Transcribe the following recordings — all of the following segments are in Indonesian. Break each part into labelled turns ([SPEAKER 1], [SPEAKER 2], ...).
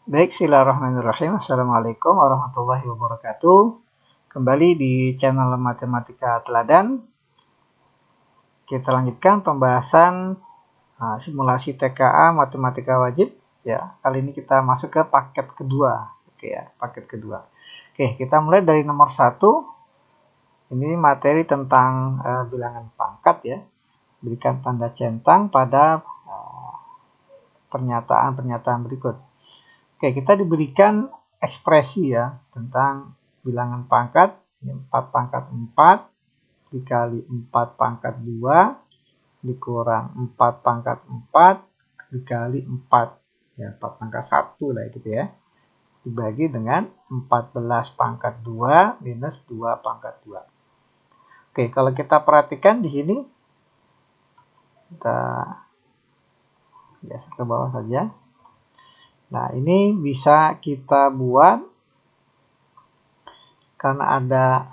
[SPEAKER 1] Baik, bismillahirrahmanirrahim. Assalamualaikum warahmatullahi wabarakatuh. Kembali di channel Matematika Teladan. Kita lanjutkan pembahasan simulasi TKA Matematika Wajib. Ya, kali ini kita masuk ke paket kedua. Oke ya, paket kedua. Oke, kita mulai dari nomor 1. Ini materi tentang bilangan pangkat ya. Berikan tanda centang pada pernyataan-pernyataan berikut. Oke, kita diberikan ekspresi ya tentang bilangan pangkat. Ini 4 pangkat 4 dikali 4 pangkat 2 dikurang 4 pangkat 4 dikali 4. Ya, 4 pangkat 1 lah gitu ya. Dibagi dengan 14 pangkat 2 minus 2 pangkat 2. Oke, kalau kita perhatikan di sini, kita geser ke bawah saja. Nah, ini bisa kita buat karena ada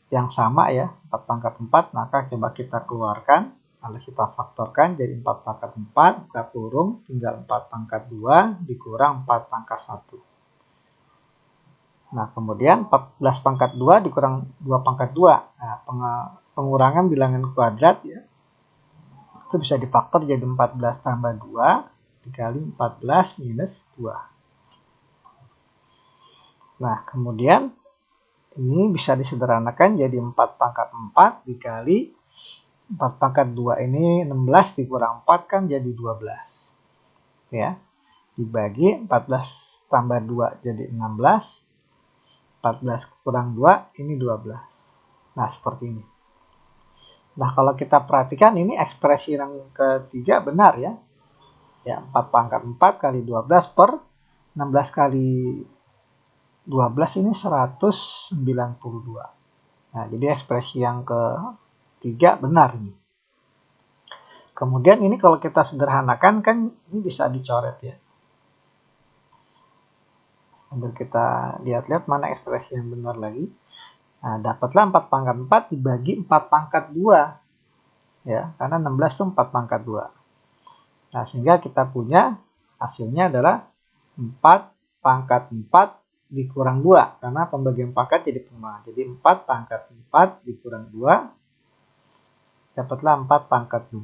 [SPEAKER 1] yang sama ya, 4 pangkat 4, maka coba kita keluarkan, lalu kita faktorkan jadi 4 pangkat 4, buka kurung, tinggal 4 pangkat 2 dikurang 4 pangkat 1. Nah, kemudian 14 pangkat 2 dikurang 2 pangkat 2. Nah, pengurangan bilangan kuadrat ya, itu bisa difaktor jadi 14 tambah 2 dikali 14 minus 2. Nah, kemudian ini bisa disederhanakan jadi 4 pangkat 4 dikali 4 pangkat 2 ini 16 dikurang 4 kan jadi 12. Ya, dibagi 14 tambah 2 jadi 16. 14 kurang 2 ini 12. Nah, seperti ini. Nah, kalau kita perhatikan ini ekspresi yang ketiga benar ya. Ya, 4 pangkat 4 kali 12 per 16 kali 12 ini 192. Nah, jadi ekspresi yang ketiga benar ini. Kemudian ini kalau kita sederhanakan kan ini bisa dicoret ya. Sambil kita lihat-lihat mana ekspresi yang benar lagi. Nah, dapatlah 4 pangkat 4 dibagi 4 pangkat 2. Ya, karena 16 itu 4 pangkat 2. Nah, sehingga kita punya hasilnya adalah 4 pangkat 4 dikurang 2. Karena pembagian pangkat jadi pengurangan. Jadi 4 pangkat 4 dikurang 2. Dapatlah 4 pangkat 2.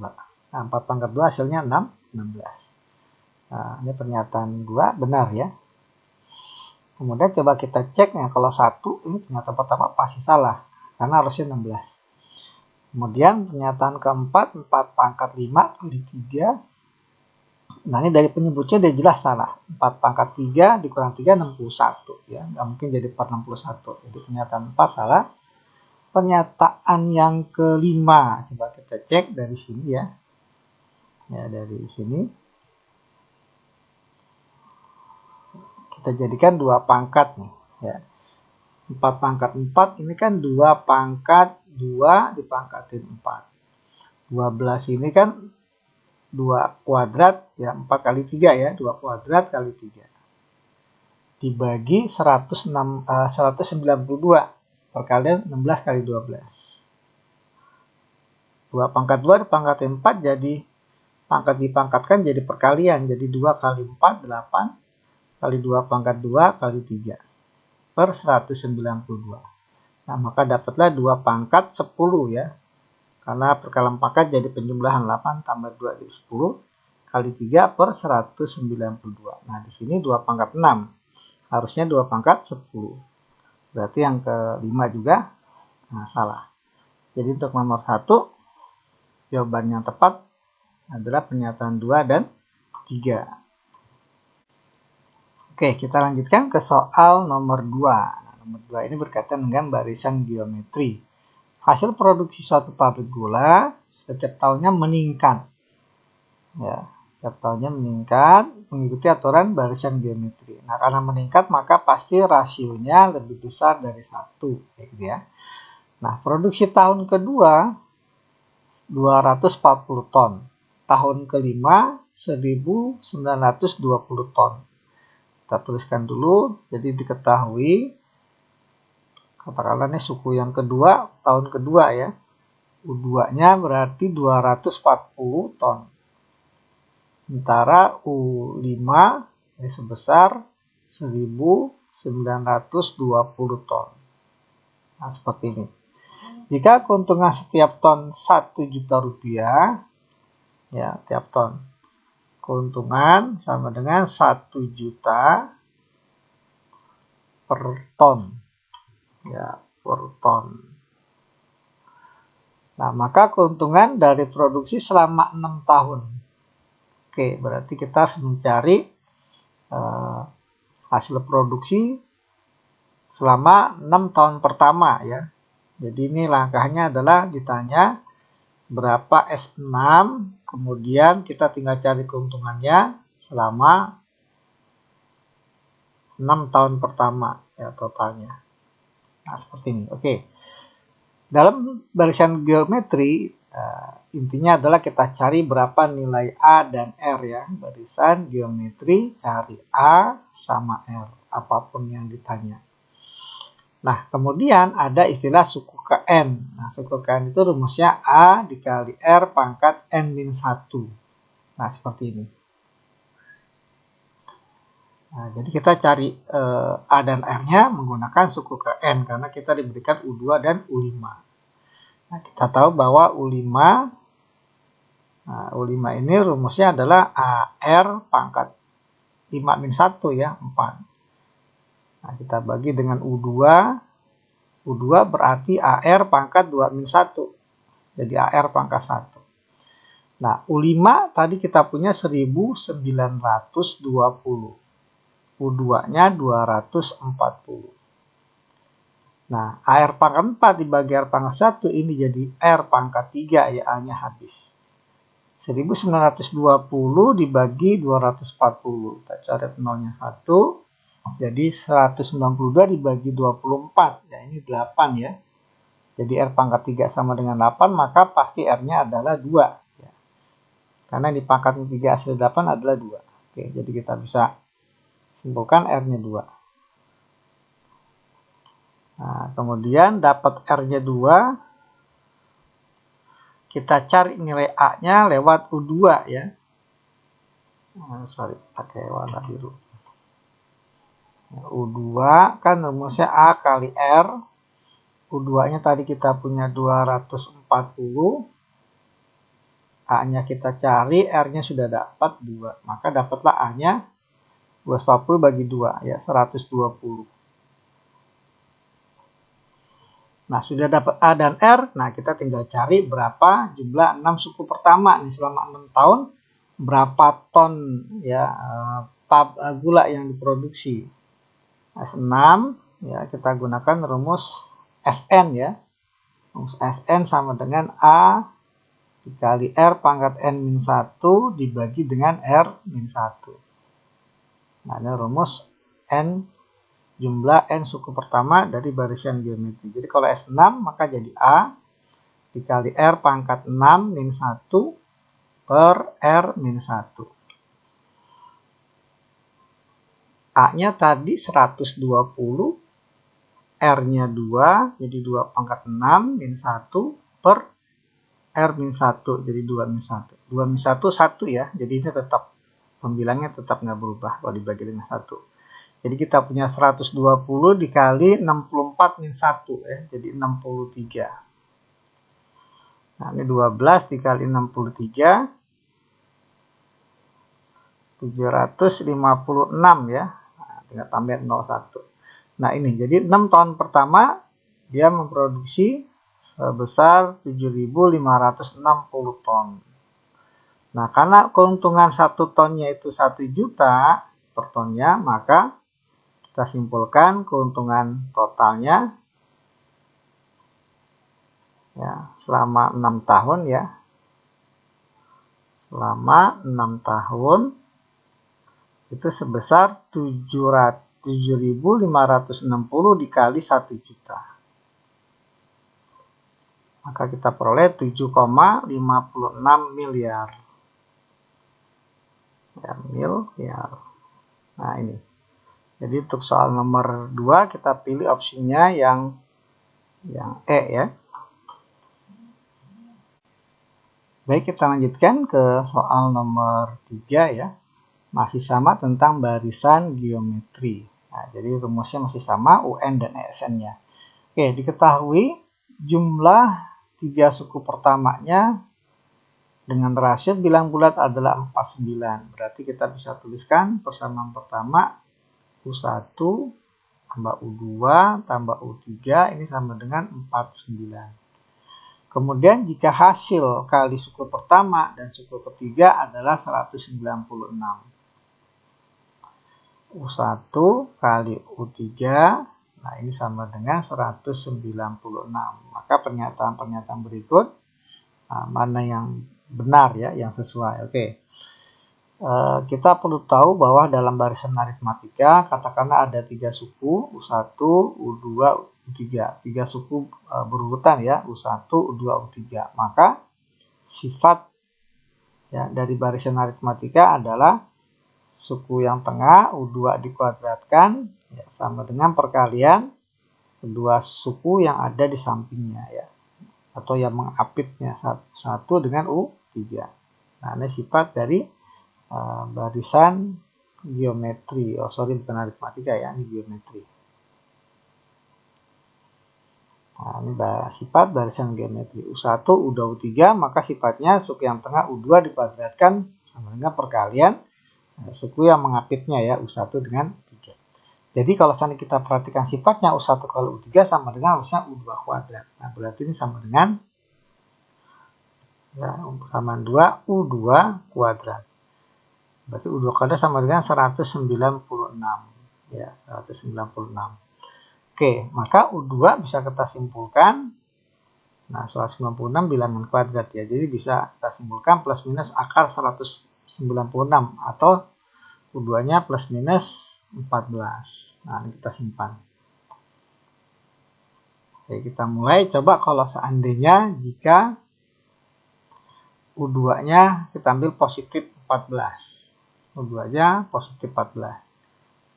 [SPEAKER 1] Nah, 4 pangkat 2 hasilnya 16. Nah, ini pernyataan 2 benar ya. Kemudian coba kita cek ya, kalau 1 ini pernyataan pertama pasti salah. Karena harusnya 16. Kemudian pernyataan keempat 4 pangkat 5 kali 3. Nah, ini dari penyebutnya udah jelas salah. 4 pangkat 3 dikurang 3 61 ya. Nggak mungkin jadi per 61. Jadi pernyataan 4 salah. Pernyataan yang kelima coba kita cek dari sini ya. Ya, dari sini. Kita jadikan 2 pangkat nih ya. 4 pangkat 4 ini kan 2 pangkat 2 dipangkatin 4. 12 ini kan 2 kuadrat ya, 4 kali 3 ya, 2 kuadrat kali 3. Dibagi 192 perkalian 16 kali 12. 2 pangkat 2 dipangkatin 4 jadi pangkat dipangkatkan jadi perkalian. Jadi 2 kali 4 8 kali 2 pangkat 2 kali 3 per 192. Nah, maka dapatlah 2 pangkat 10 ya. Karena perkalian pangkat jadi penjumlahan 8 tambah 2 jadi 10 kali 3 per 192. Nah, di sini 2 pangkat 6. Harusnya 2 pangkat 10. Berarti yang kelima juga salah. Jadi untuk nomor 1, jawaban yang tepat adalah pernyataan 2 dan 3. Oke, kita lanjutkan ke soal nomor 2. Nah, nomor 2 ini berkaitan dengan barisan geometri. Hasil produksi suatu pabrik gula setiap tahunnya meningkat. Ya, setiap tahunnya meningkat mengikuti aturan barisan geometri. Nah, karena meningkat maka pasti rasionya lebih besar dari 1. Gitu ya. Nah, produksi tahun kedua 240 ton. Tahun kelima 1920 ton. Kita tuliskan dulu, jadi diketahui katakanlah ini suku yang kedua, tahun kedua ya. U2-nya berarti 240 ton. Sementara U5 ini sebesar 1.920 ton. Nah, seperti ini. Jika keuntungan setiap ton 1 juta rupiah, ya, tiap ton, keuntungan sama dengan 1 juta per ton, ya, per ton. Nah, maka keuntungan dari produksi selama 6 tahun. Oke, berarti kita harus mencari hasil produksi selama 6 tahun pertama, ya. Jadi ini langkahnya adalah ditanya berapa S6, kemudian kita tinggal cari keuntungannya selama 6 tahun pertama, ya, totalnya. Nah, seperti ini. Oke. Dalam barisan geometri, intinya adalah kita cari berapa nilai A dan R, ya. Barisan geometri cari A sama R, apapun yang ditanya. Nah, kemudian ada istilah suku KN. Nah, suku KN itu rumusnya A dikali R pangkat N-1. Nah, seperti ini. Nah, jadi kita cari A dan R-nya menggunakan suku KN karena kita diberikan U2 dan U5. Nah, kita tahu bahwa U5 ini rumusnya adalah AR pangkat 5-1, ya, 4. Nah, kita bagi dengan U2. U2 berarti AR pangkat 2-1. Jadi AR pangkat 1. Nah, U5 tadi kita punya 1920. U2-nya 240. Nah, AR pangkat 4 dibagi R pangkat 1 ini jadi R pangkat 3, ya, A-nya habis. 1920 dibagi 240. Kita coret nolnya 1. Jadi 192 dibagi 24. Ya, ini 8, ya. Jadi R pangkat 3 sama dengan 8, maka pasti R-nya adalah 2. Ya. Karena di pangkat 3 hasil 8 adalah 2. Oke, jadi kita bisa simpulkan R-nya 2. Nah, kemudian dapat R-nya 2. Kita cari nilai A-nya lewat U2, ya. Pakai warna biru. U2 kan rumusnya A kali R. U2-nya tadi kita punya 240. A-nya kita cari, R-nya sudah dapat 2. Maka dapatlah A-nya 240 bagi 2, ya, 120. Nah, sudah dapat A dan R. Nah, kita tinggal cari berapa jumlah 6 suku pertama nih selama 6 tahun. Berapa ton, ya, gula yang diproduksi. S6, ya, kita gunakan rumus SN, ya. Rumus SN sama dengan A dikali R pangkat N-1 dibagi dengan R-1. Nah, ini rumus N, jumlah N suku pertama dari barisan geometri. Jadi kalau S6 maka jadi A dikali R pangkat 6 min 1 per R min 1. A-nya tadi 120, R-nya 2, jadi 2 pangkat 6 min 1 per R min 1, jadi 2 min 1. 2 min 1, 1, ya, jadi ini tetap, pembilangnya tetap nggak berubah kalau dibagi dengan 1. Jadi kita punya 120 dikali 64 min 1, ya, jadi 63. Nah, ini 12 dikali 63, 756, ya. Nah, tinggal tambah 01. Nah, ini jadi 6 tahun pertama dia memproduksi sebesar 7.560 ton. Nah, karena keuntungan 1 tonnya itu 1 juta per tonnya, maka kita simpulkan keuntungan totalnya, ya, selama 6 tahun, ya. Selama 6 tahun itu sebesar 7.560 dikali 1 juta. Maka kita peroleh 7,56 miliar. Ya, miliar. Nah, ini. Jadi untuk soal nomor 2 kita pilih opsinya yang E, ya. Baik, kita lanjutkan ke soal nomor 3, ya. masih sama tentang barisan geometri. Nah, jadi rumusnya masih sama, UN dan ESN-nya. Oke, diketahui jumlah 3 suku pertamanya dengan rasio bilang bulat adalah 49. Berarti kita bisa tuliskan persamaan pertama U1 tambah U2 tambah U3 ini sama dengan 49. Kemudian jika hasil kali suku pertama dan suku ketiga adalah 196. U1 kali U3, nah ini sama dengan 196. Maka pernyataan-pernyataan berikut, mana yang benar ya, yang sesuai. Oke. Kita perlu tahu bahwa dalam barisan aritmatika, katakanlah ada 3 suku, U1, U2, U3. 3 suku berurutan ya, U1, U2, U3. Maka sifat ya dari barisan aritmatika adalah suku yang tengah U2 dikuadratkan ya, sama dengan perkalian kedua suku yang ada di sampingnya ya, atau yang mengapitnya satu dengan U3. Nah, ini sifat dari barisan geometri. Bukan aritmatika ya, ini geometri. Nah, ini sifat barisan geometri. U1 U2 U3, maka sifatnya suku yang tengah U2 dikuadratkan sama dengan perkalian suku yang mengapitnya ya, U1 dengan 3. Jadi kalau seandainya kita perhatikan sifatnya U1 kali U3 sama dengan harusnya U2 kuadrat. Nah, berarti ini sama dengan ya, sama 2 U2 kuadrat. Berarti U2 kuadrat sama dengan 196 ya, 196. Oke, maka U2 bisa kita simpulkan. Nah, 196 bilangan kuadrat ya. Jadi bisa kita simpulkan plus minus akar 196 atau U2-nya plus minus 14. Nah, ini kita simpan. Oke, kita mulai. Coba kalau seandainya jika U2-nya kita ambil positif 14. U2-nya positif 14.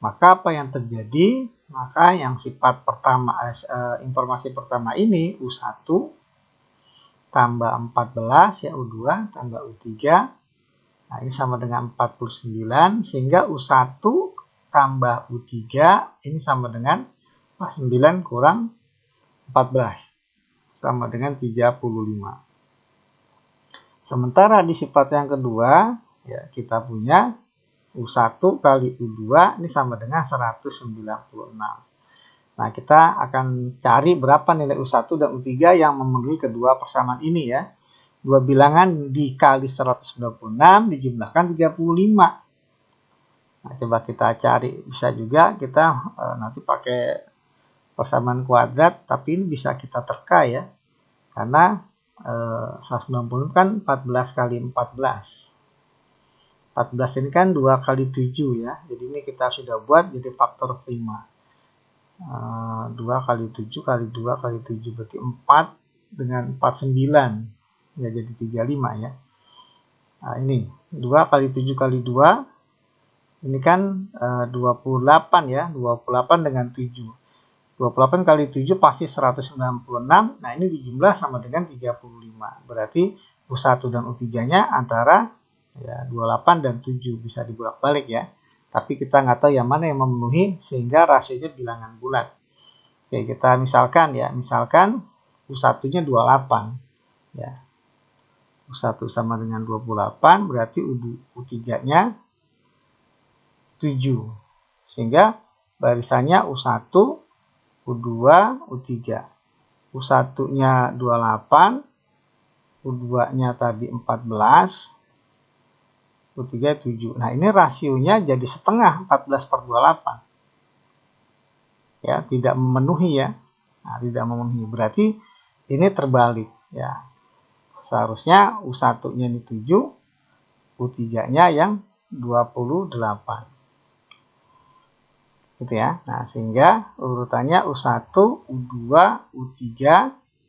[SPEAKER 1] Maka apa yang terjadi? Maka yang sifat pertama, informasi pertama ini U1 tambah 14 ya, U2 tambah U3. Nah, ini sama dengan 49, sehingga U1 tambah U3 ini sama dengan 9 kurang 14 sama dengan 35. Sementara di sifat yang kedua ya, kita punya U1 kali U2 ini sama dengan 196. Nah, kita akan cari berapa nilai U1 dan U3 yang memenuhi kedua persamaan ini ya. Dua bilangan dikali 196 dijumlahkan 35. Nah, coba kita cari. Bisa juga kita nanti pakai persamaan kuadrat, tapi ini bisa kita terka ya. Karena 190 kan 14 kali 14. 14 ini kan 2 kali 7 ya. Jadi ini kita sudah buat jadi faktor prima. 2 kali 7 kali 2 kali 7 berarti 4 dengan 49. Ya jadi 35 ya. Nah, ini 2 kali 7 kali 2. Ini kan 28 ya. 28 dengan 7. 28 kali 7 pasti 196. Nah, ini dijumlah sama dengan 35. Berarti U1 dan U3-nya antara ya 28 dan 7, bisa dibolak-balik ya. Tapi kita nggak tahu yang mana yang memenuhi sehingga rasionya bilangan bulat. Oke, kita misalkan U1-nya 28 ya. U1 sama dengan 28 berarti U3-nya 7. Sehingga barisannya U1, U2, U3. U1-nya 28, U2-nya tadi 14, U3 7. Nah, ini rasionya jadi setengah 14/28. Ya, tidak memenuhi ya. Nah, tidak memenuhi. Berarti ini terbalik ya. Seharusnya U1-nya ini 7, U3-nya yang 28. Gitu ya. Nah, sehingga urutannya U1, U2, U3,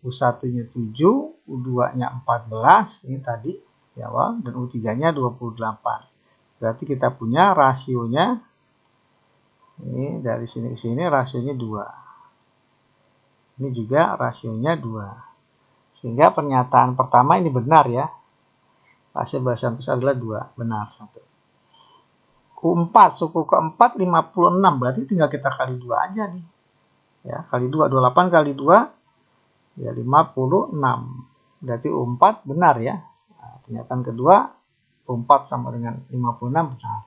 [SPEAKER 1] U1-nya 7, U2-nya 14, ini tadi ya, dan U3-nya 28. Berarti kita punya rasionya ini dari sini ke sini rasionya 2. Ini juga rasionya 2. Sehingga pernyataan pertama ini benar ya. Rasio barisan pusat adalah 2, benar 1. U4 suku keempat 56, berarti tinggal kita kali 2 aja nih. Ya, kali 2, 28 kali 2 ya 56. Berarti U4 benar ya. Nah, pernyataan kedua U4 sama dengan 56 benar.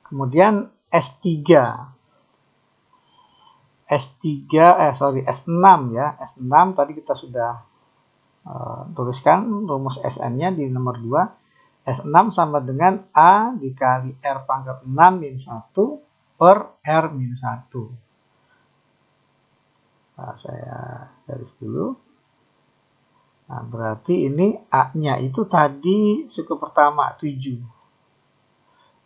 [SPEAKER 1] Kemudian S3. S6 ya. S6 tadi kita sudah tuliskan rumus SN-nya di nomor 2. S6 sama dengan A dikali R pangkat 6 min 1 per R min 1. Nah, saya garis dulu. Nah, berarti ini A-nya itu tadi suku pertama 7.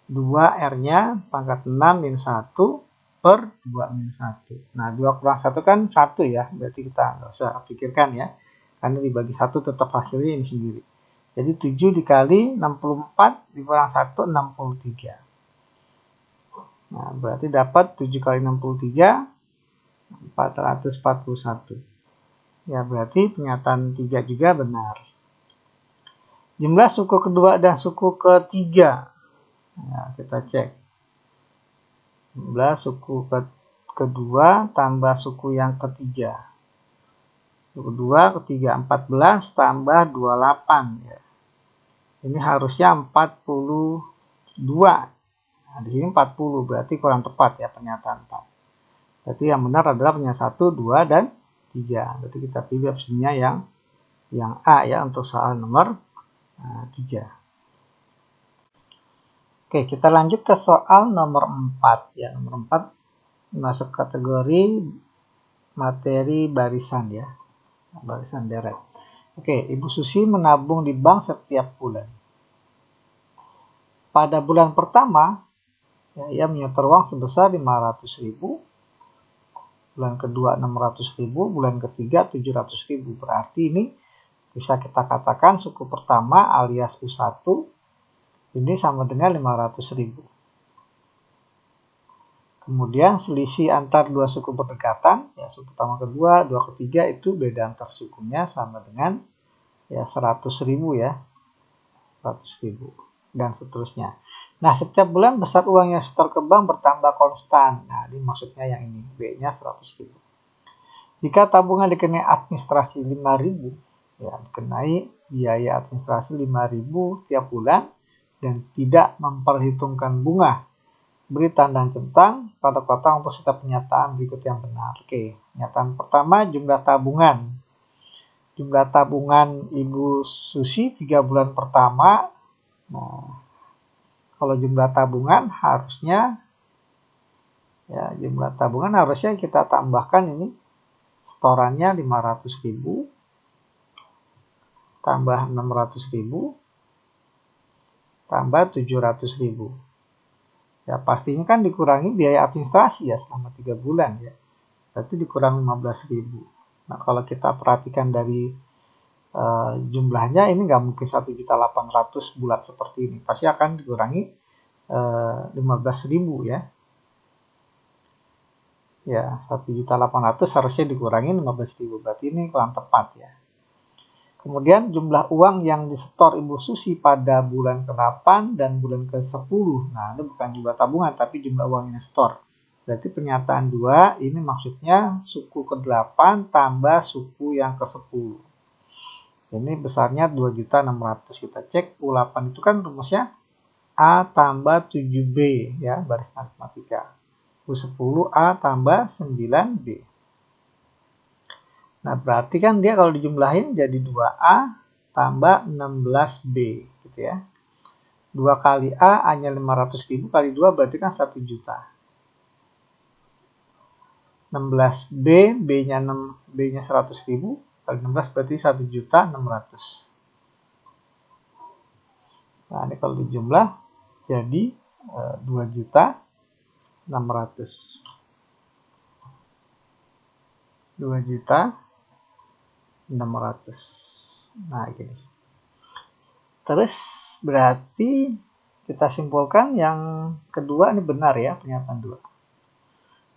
[SPEAKER 1] 2R-nya pangkat 6 min 1 per 2 min 1. Nah, 2 kurang 1 kan 1 ya. Berarti kita nggak usah pikirkan ya. Karena dibagi 1 tetap hasilnya ini sendiri. Jadi 7 dikali 64 dikurang 1, 63. Nah, berarti dapat 7 kali 63, 441. Ya, berarti pernyataan 3 juga benar. Jumlah suku kedua dan suku ketiga. Nah, kita cek. Jumlah suku kedua tambah suku yang ketiga. Suku kedua, ketiga 14 tambah 28 ya. Ini harusnya 42. Nah, di sini 40 berarti kurang tepat ya pernyataan 4. Berarti yang benar adalah pernyataan 1, 2 dan 3. Berarti kita pilih opsinya yang A ya untuk soal nomor 3. Oke, kita lanjut ke soal nomor 4 ya. Nomor 4 masuk kategori materi barisan ya. Barisan deret. Oke, Ibu Susi menabung di bank setiap bulan. Pada bulan pertama, ya, ia menyetor uang sebesar 500.000, bulan kedua 600.000, bulan ketiga 700.000. Berarti ini bisa kita katakan suku pertama alias U1 ini sama dengan 500.000. Kemudian selisih antar dua suku berdekatan, ya suku pertama kedua, dua ketiga itu beda antar sukunya sama dengan ya 100.000 ya. 100.000 dan seterusnya. Nah, setiap bulan besar uang yang setor ke bank bertambah konstan. Nah, ini maksudnya yang ini, B-nya 100.000. Jika tabungan dikenai administrasi 5.000, ya dikenai biaya administrasi 5.000 tiap bulan dan tidak memperhitungkan bunga. Beri tanda centang pada kotak untuk setiap pernyataan berikut yang benar. Oke, pernyataan pertama jumlah tabungan. Jumlah tabungan Ibu Susi 3 bulan pertama. Nah, kalau jumlah tabungan harusnya ya jumlah tabungan harusnya kita tambahkan ini setorannya 500.000 tambah 600.000 tambah 700.000. Ya pastinya kan dikurangi biaya administrasi ya selama 3 bulan ya. Berarti dikurang 15.000. Nah, kalau kita perhatikan dari jumlahnya ini nggak mungkin 1.800.000 bulat seperti ini. Pasti akan dikurangi 15.000 ya. Ya, 1.800.000 harusnya dikurangi 15.000. Berarti ini kurang tepat ya. Kemudian jumlah uang yang disetor Ibu Susi pada bulan ke-8 dan bulan ke-10. Nah, ini bukan jumlah tabungan tapi jumlah uang yang disetor. Berarti pernyataan 2 ini maksudnya suku ke-8 tambah suku yang ke-10. Ini besarnya 2.600.000. Kita cek U8 itu kan rumusnya A tambah 7B ya, baris matematika. U10 A tambah 9B. Nah, berarti kan dia kalau dijumlahin jadi 2A tambah 16B gitu ya. 2 kali A hanya 500.000 kali 2 berarti kan 1 juta. 16B, B-nya 100.000 kali 16 berarti 1.600.000. Nah, ini kalau dijumlah jadi 2.600.000. 2.600.000. Nah, gini. Terus berarti kita simpulkan yang kedua ini benar ya, pernyataan 2.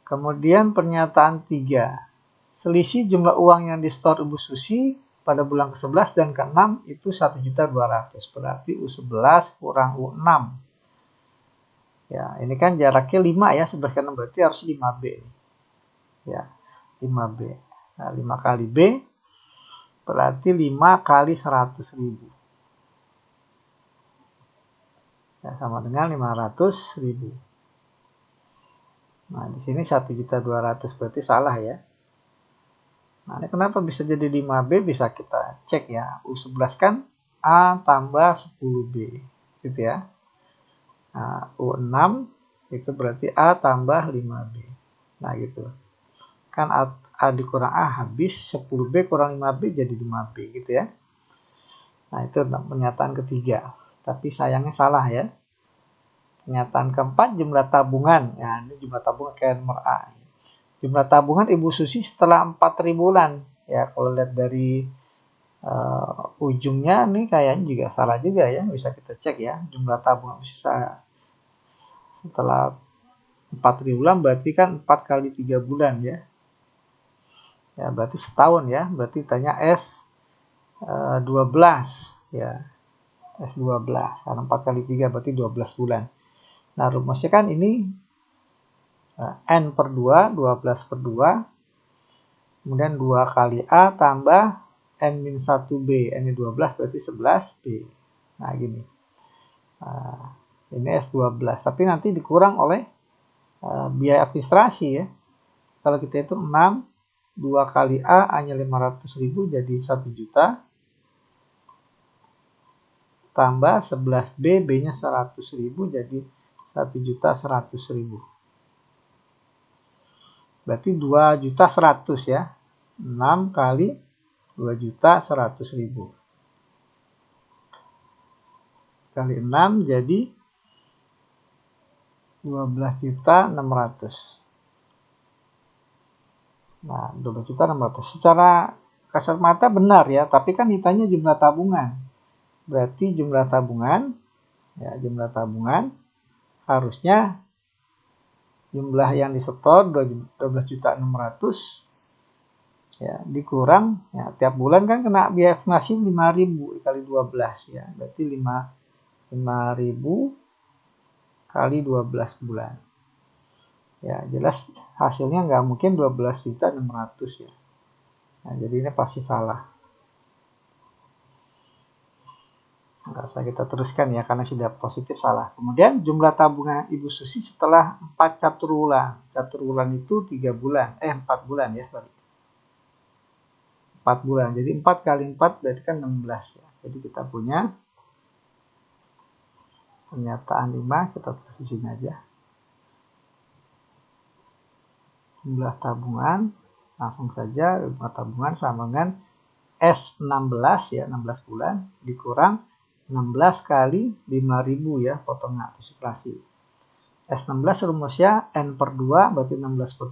[SPEAKER 1] Kemudian pernyataan 3. Selisih jumlah uang yang disetor Ibu Susi pada bulan ke-11 dan ke-6 itu 1.200.000. Berarti U11 kurang U6. Ya, ini kan jaraknya 5 ya, sebelah kanan berarti harus 5B. Ya, 5B. Nah, 5 kali B berarti 5 kali 100.000. Ya, sama dengan 500.000. Nah, di sini 1.200.000 berarti salah ya. Nah, ini kenapa bisa jadi 5B? Bisa kita cek ya. U11 kan A tambah 10B. Gitu ya. Nah, U6 itu berarti A tambah 5B. Nah, gitu. Kan A dikurang A habis, 10B kurang 5B jadi 5B gitu ya. Nah, itu pernyataan ketiga. Tapi sayangnya salah ya. Pernyataan keempat, jumlah tabungan. Ya, ini jumlah tabungan kayak nomor A. Jumlah tabungan Ibu Susi setelah 4 triwulan. Ya, kalau lihat dari ujungnya nih kayaknya juga salah juga ya. Bisa kita cek ya. Jumlah tabungan sisa setelah 4 triwulan berarti kan 4 kali 3 bulan ya. Ya, berarti setahun ya. Berarti tanya S12 ya. S12 karena 4 kali 3 berarti 12 bulan. Nah, rumusnya kan ini N per 2, 12 per 2, kemudian 2 kali A tambah N-1B. N 12 berarti 11B. Nah, gini. Ini S12. Tapi nanti dikurang oleh biaya administrasi ya. Kalau kita itu 6, 2 kali A, A-nya 500.000 jadi 1 juta. Tambah 11B, B-nya 100.000 jadi 1.100.000. Berarti 2.100.000 ya. 6 kali 2.100.000. Kali 6 jadi 12.600.000. Nah, 12.600.000. Secara kasat mata benar ya, tapi kan ditanya jumlah tabungan. Berarti jumlah tabungan, ya jumlah tabungan harusnya jumlah yang disetor 12.600.000 ya dikurang ya tiap bulan kan kena biaya administrasi 5.000 kali 12 ya. Berarti 5.000 kali 12 bulan. Ya, jelas hasilnya nggak mungkin 12.600.000 ya. Nah, jadi ini pasti salah. Nggak usah kita teruskan ya, karena sudah positif salah. Kemudian jumlah tabungan Ibu Susi setelah 4 catur bulan. Catur bulan itu 3 bulan. 4 bulan ya, sorry. 4 bulan. Jadi 4 kali 4 berarti kan 16 ya. Jadi kita punya pernyataan 5, kita tulis di sini aja. Jumlah tabungan, langsung saja jumlah tabungan sama dengan S16 ya, 16 bulan dikurang 16 kali 5.000 ya, potong administrasi. S16 rumusnya N per 2 berarti 16 per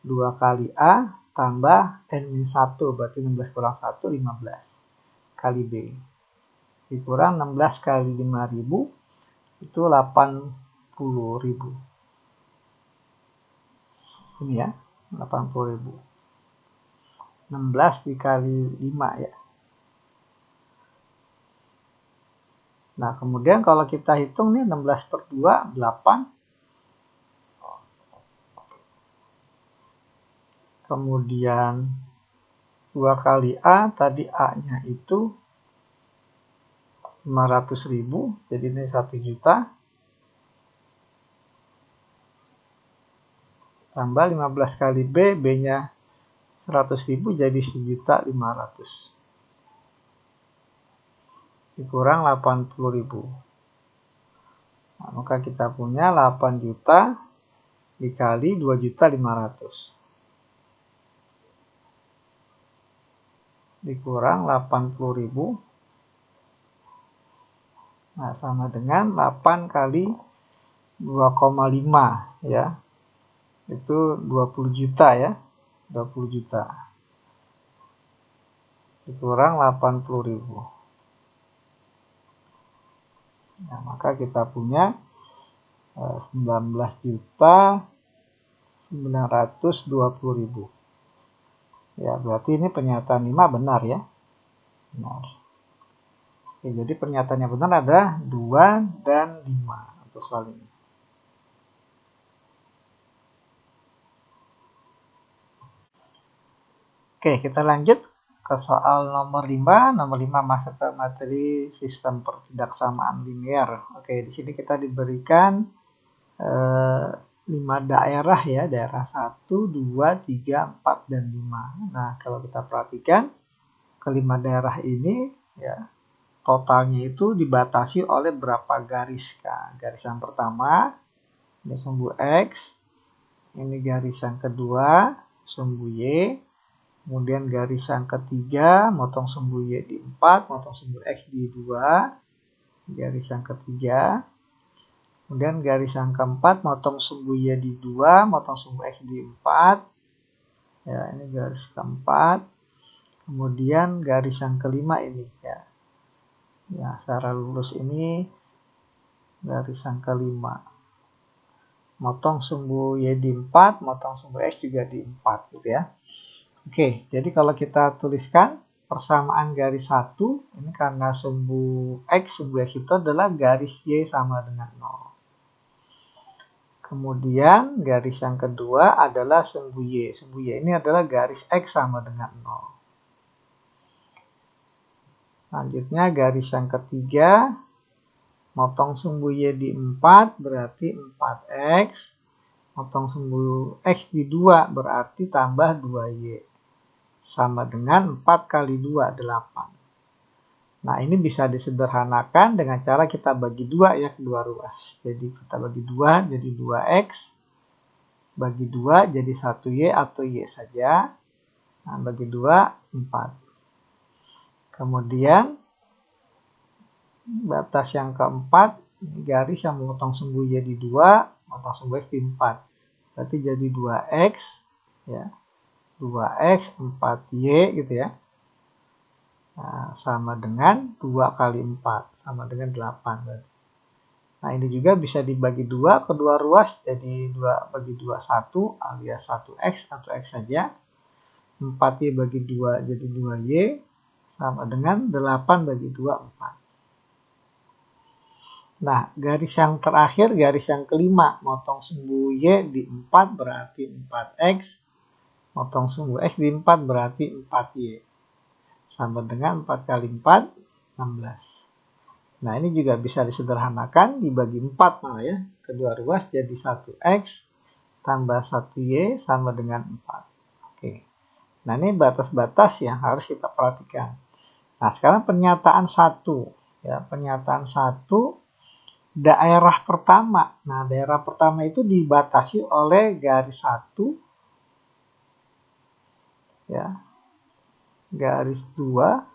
[SPEAKER 1] 2, 2 kali A tambah N-1 berarti 16 kurang 1, 15 kali B. Dikurang 16 kali 5.000 itu 80.000. Ini ya, 80.000. 16 dikali 5 ya. Nah, kemudian kalau kita hitung nih 16 per 2, 8. Kemudian 2 kali A, tadi A-nya itu 500.000, jadi ini 1 juta. Tambah 15 kali B, B-nya 100.000 jadi 1.500.000. Dikurang 80.000. Nah, maka kita punya 8 juta dikali 2.500.000. Dikurang 80.000. Nah, sama dengan 8 kali 2,5 ya. Itu 20 juta ya. 20 juta. Dikurang 80.000. Nah, maka kita punya 19.920.000. Ya, berarti ini pernyataan 5 benar ya. Benar. Oke, jadi pernyataan yang benar ada 2 dan 5 untuk soal ini. Oke, kita lanjut ke soal nomor 5. Nomor 5 masuk ke materi sistem pertidaksamaan linear. Oke, di sini kita diberikan 5 daerah ya, daerah 1, 2, 3, 4, dan 5. Nah, kalau kita perhatikan kelima daerah ini ya, totalnya itu dibatasi oleh berapa garis kan? Garis yang pertama ini sumbu X, ini garis yang kedua sumbu Y, kemudian garis yang ketiga motong sumbu Y di 4, motong sumbu X di 2, garis yang ketiga. Kemudian garis yang keempat motong sumbu Y di 2, motong sumbu X di 4. Ya, ini garis keempat. Kemudian garis yang kelima ini ya. Ya, secara lurus ini garis yang kelima. Motong sumbu Y di 4, motong sumbu X juga di 4 gitu ya. Oke, jadi kalau kita tuliskan persamaan garis 1, ini karena sumbu X itu adalah garis Y sama dengan 0. Kemudian garis yang kedua adalah sumbu Y. Sumbu Y ini adalah garis X sama dengan 0. Selanjutnya garis yang ketiga, motong sumbu Y di 4 berarti 4X. Motong sumbu X di 2 berarti tambah 2Y. Sama dengan 4 kali 2, 8. Nah, ini bisa disederhanakan dengan cara kita bagi 2 ya, kedua ruas. Jadi kita bagi 2 jadi 2X. Bagi 2 jadi 1Y atau Y saja. Nah, bagi 2, 4. Kemudian batas yang keempat, garis yang memotong sumbu Y di 2, motong sumbu X di 4. Berarti jadi 2X, ya. 2X, 4Y gitu ya. Nah, sama dengan 2 kali 4, sama dengan 8. Berarti. Nah, ini juga bisa dibagi 2, kedua ruas, jadi 2 bagi 2, 1, alias 1X, 1X saja. 4Y bagi 2 jadi 2Y, sama dengan 8 bagi 2, 4. Nah, garis yang terakhir, garis yang kelima, motong sumbu Y di 4 berarti 4X, motong sumbu X di 4 berarti 4Y. Sama dengan 4 kali 4, 16. Nah, ini juga bisa disederhanakan, dibagi 4 malah ya. Kedua ruas jadi 1X tambah 1Y sama dengan 4. Oke. Nah, ini batas-batas yang harus kita perhatikan. Nah, sekarang pernyataan 1. Ya, pernyataan 1, daerah pertama. Nah, daerah pertama itu dibatasi oleh garis 1. Ya. Garis 2.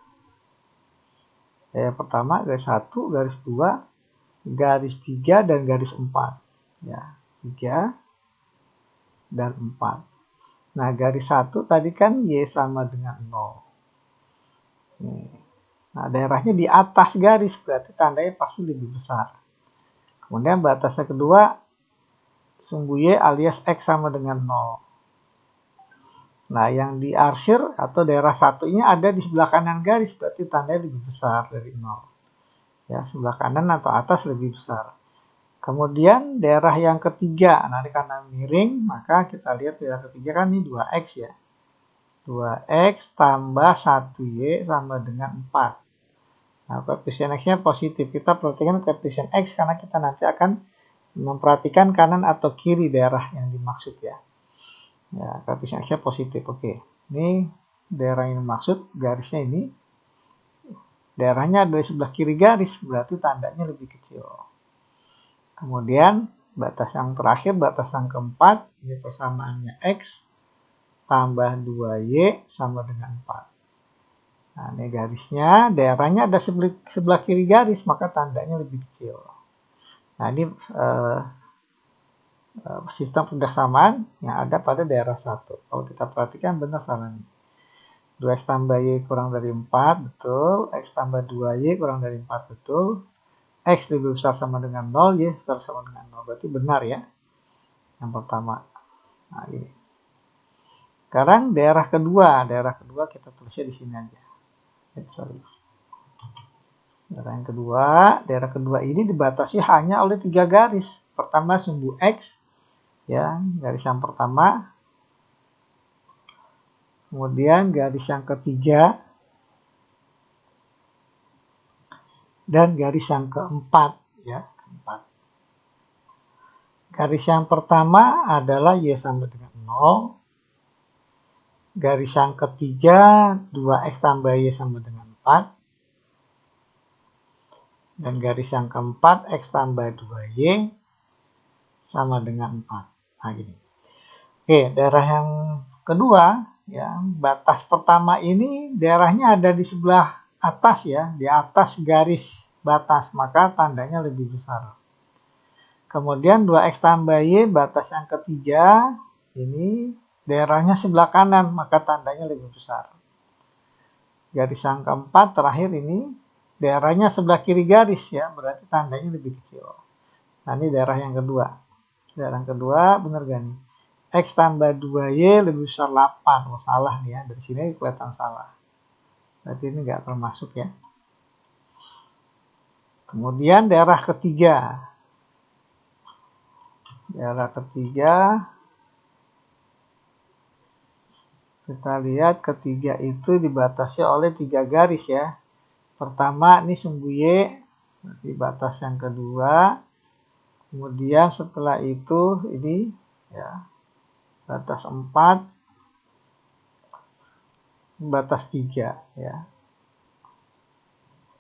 [SPEAKER 1] Daerah pertama, garis 1, garis 2, garis 3, dan garis 4. Ya, 3 dan 4. Nah, garis 1 tadi kan Y sama dengan 0. Nih. Nah, daerahnya di atas garis, berarti tandanya pasti lebih besar. Kemudian batasnya kedua, sumbu Y alias X sama dengan 0. Nah, yang diarsir atau daerah satunya ada di sebelah kanan garis, berarti tandanya lebih besar dari 0. Ya, sebelah kanan atau atas lebih besar. Kemudian daerah yang ketiga, nanti karena miring, maka kita lihat daerah ketiga kan ini 2X ya. 2X tambah 1Y sama dengan 4. Nah, koefisien X-nya positif. Kita perhatikan koefisien X karena kita nanti akan memperhatikan kanan atau kiri daerah yang dimaksud ya. Ya, koefisien X-nya positif. Oke. Ini daerah yang dimaksud, garisnya ini. Daerahnya ada di sebelah kiri garis, berarti tandanya lebih kecil. Kemudian batas yang terakhir, batas yang keempat, ini persamaannya X tambah 2Y sama dengan 4. Nah, ini garisnya, daerahnya ada sebelah kiri garis, maka tandanya lebih kecil. Nah, ini sistem persamaan yang ada pada daerah 1. Kalau kita perhatikan benar salah nih. 2X tambah Y kurang dari 4, betul. X tambah 2Y kurang dari 4, betul. X lebih besar sama dengan 0, Y besar sama dengan 0. Berarti benar ya. Yang pertama. Nah, ini. Sekarang daerah kedua. Daerah kedua kita tulisnya di sini aja. Sorry. Daerah kedua ini dibatasi hanya oleh 3 garis. Pertama sumbu X. Ya, garis yang pertama. kemudian garis yang ketiga, dan garis yang keempat, ya, keempat. Garis yang pertama adalah Y sama dengan 0. Garis yang ketiga 2X tambah Y sama dengan 4. Dan garis yang keempat X tambah 2Y sama dengan 4. Nah, gini. Oke, daerah yang kedua, ya, batas pertama ini daerahnya ada di sebelah atas, ya, di atas garis batas, maka tandanya lebih besar. Kemudian 2X tambah Y, batas yang ketiga, ini daerahnya sebelah kanan, maka tandanya lebih besar. Garis yang keempat terakhir ini, daerahnya sebelah kiri garis, ya, berarti tandanya lebih kecil. Nah, ini daerah yang kedua. Daerah yang kedua, benar gak nih? X tambah 2Y lebih besar 8. Oh, salah nih, ya. Dari sini kelihatan salah. Berarti ini nggak termasuk, ya. Kemudian daerah ketiga. Daerah ketiga, kita lihat ketiga itu dibatasi oleh 3 garis, ya. Pertama, ini sumbu Y, berarti batas yang kedua. Kemudian setelah itu, ini, ya, batas 4, batas 3, ya.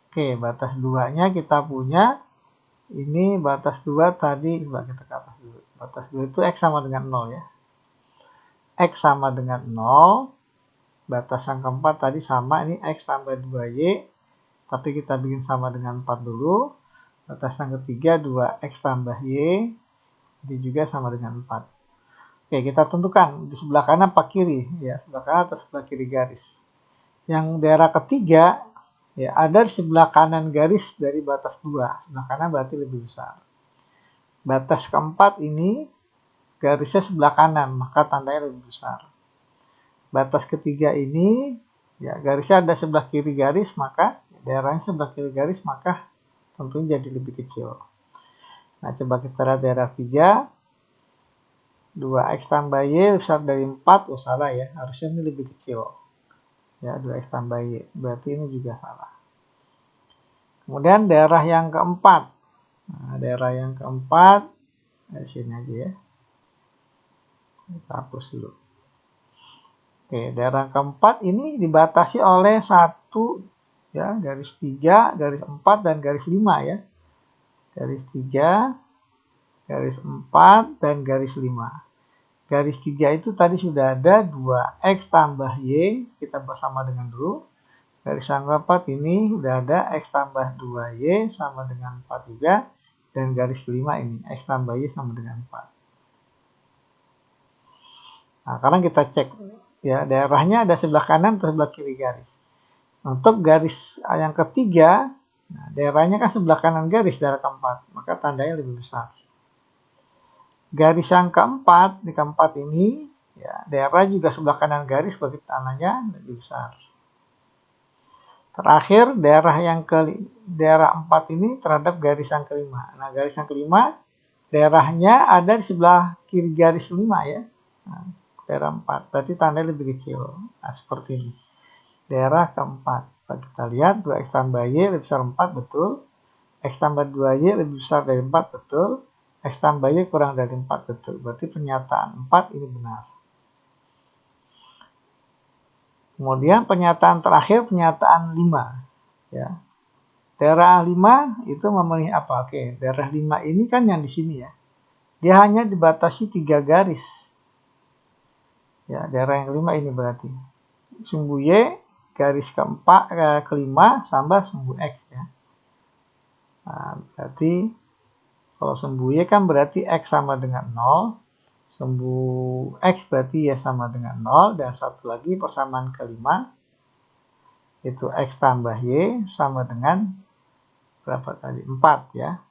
[SPEAKER 1] Oke, batas 2-nya kita punya, ini batas 2 tadi, coba kita ke atas dulu. Batas 2 itu X sama dengan 0, ya. X sama dengan 0, batas yang keempat tadi sama, ini X tambah 2Y, tapi kita bikin sama dengan 4 dulu. Batas yang ketiga 2X tambah Y, ini juga sama dengan 4. Oke, kita tentukan di sebelah kanan apa kiri, ya, sebelah kanan atau sebelah kiri garis. Yang daerah ketiga, ya, ada di sebelah kanan garis dari batas 2. Sebelah kanan berarti lebih besar. Batas keempat ini garisnya sebelah kanan, maka tandanya lebih besar. Batas ketiga ini, ya, garisnya ada sebelah kiri garis, maka daerahnya sebelah kiri garis, maka tentunya jadi lebih kecil. Nah, coba kita lihat daerah 3. 2X tambah Y besar dari 4. Oh, salah, ya. Harusnya ini lebih kecil. Ya, 2X tambah Y. Berarti ini juga salah. Kemudian daerah yang keempat. Nah, daerah yang keempat, di sini aja, ya. Kita hapus dulu. Oke, daerah keempat ini dibatasi oleh 1, ya, garis 3, garis 4, dan garis 5, ya. Garis 3, garis 4, dan garis 5. Garis 3 itu tadi sudah ada 2X tambah Y, kita bersama dengan dulu. Garis yang keempat ini sudah ada X tambah 2Y sama dengan 4 juga. Dan garis kelima ini, X tambah Y sama dengan 4. Nah, sekarang kita cek, ya, daerahnya ada sebelah kanan atau sebelah kiri garis. Untuk garis yang ketiga, nah, daerahnya kan sebelah kanan garis, daerah keempat, maka tandanya lebih besar. Garis yang keempat, di keempat ini, ya, daerah juga sebelah kanan garis, berarti tandanya lebih besar. Terakhir, daerah 4 ini terhadap garis yang kelima. Nah, garis yang kelima, daerahnya ada di sebelah kiri garis 5, ya. Nah, daerah 4, berarti tandanya lebih kecil. Nah, seperti ini. Daerah keempat. Kita lihat 2X tambah Y lebih besar 4, betul. X tambah 2Y lebih besar dari 4, betul. X tambah Y kurang dari 4, betul. Berarti pernyataan 4 ini benar. Kemudian pernyataan terakhir, pernyataan 5. Ya. Daerah 5 itu memenuhi apa? Oke, daerah 5 ini kan yang di sini, ya. Dia hanya dibatasi 3 garis. Ya, daerah yang kelima ini berarti. Sumbu Y, garis kelima, sama sumbu X, ya. Nah, berarti kalau sumbu Y kan berarti X sama dengan 0. Sumbu X berarti Y sama dengan 0. Dan satu lagi persamaan kelima. Itu X tambah Y sama dengan berapa tadi? 4, ya.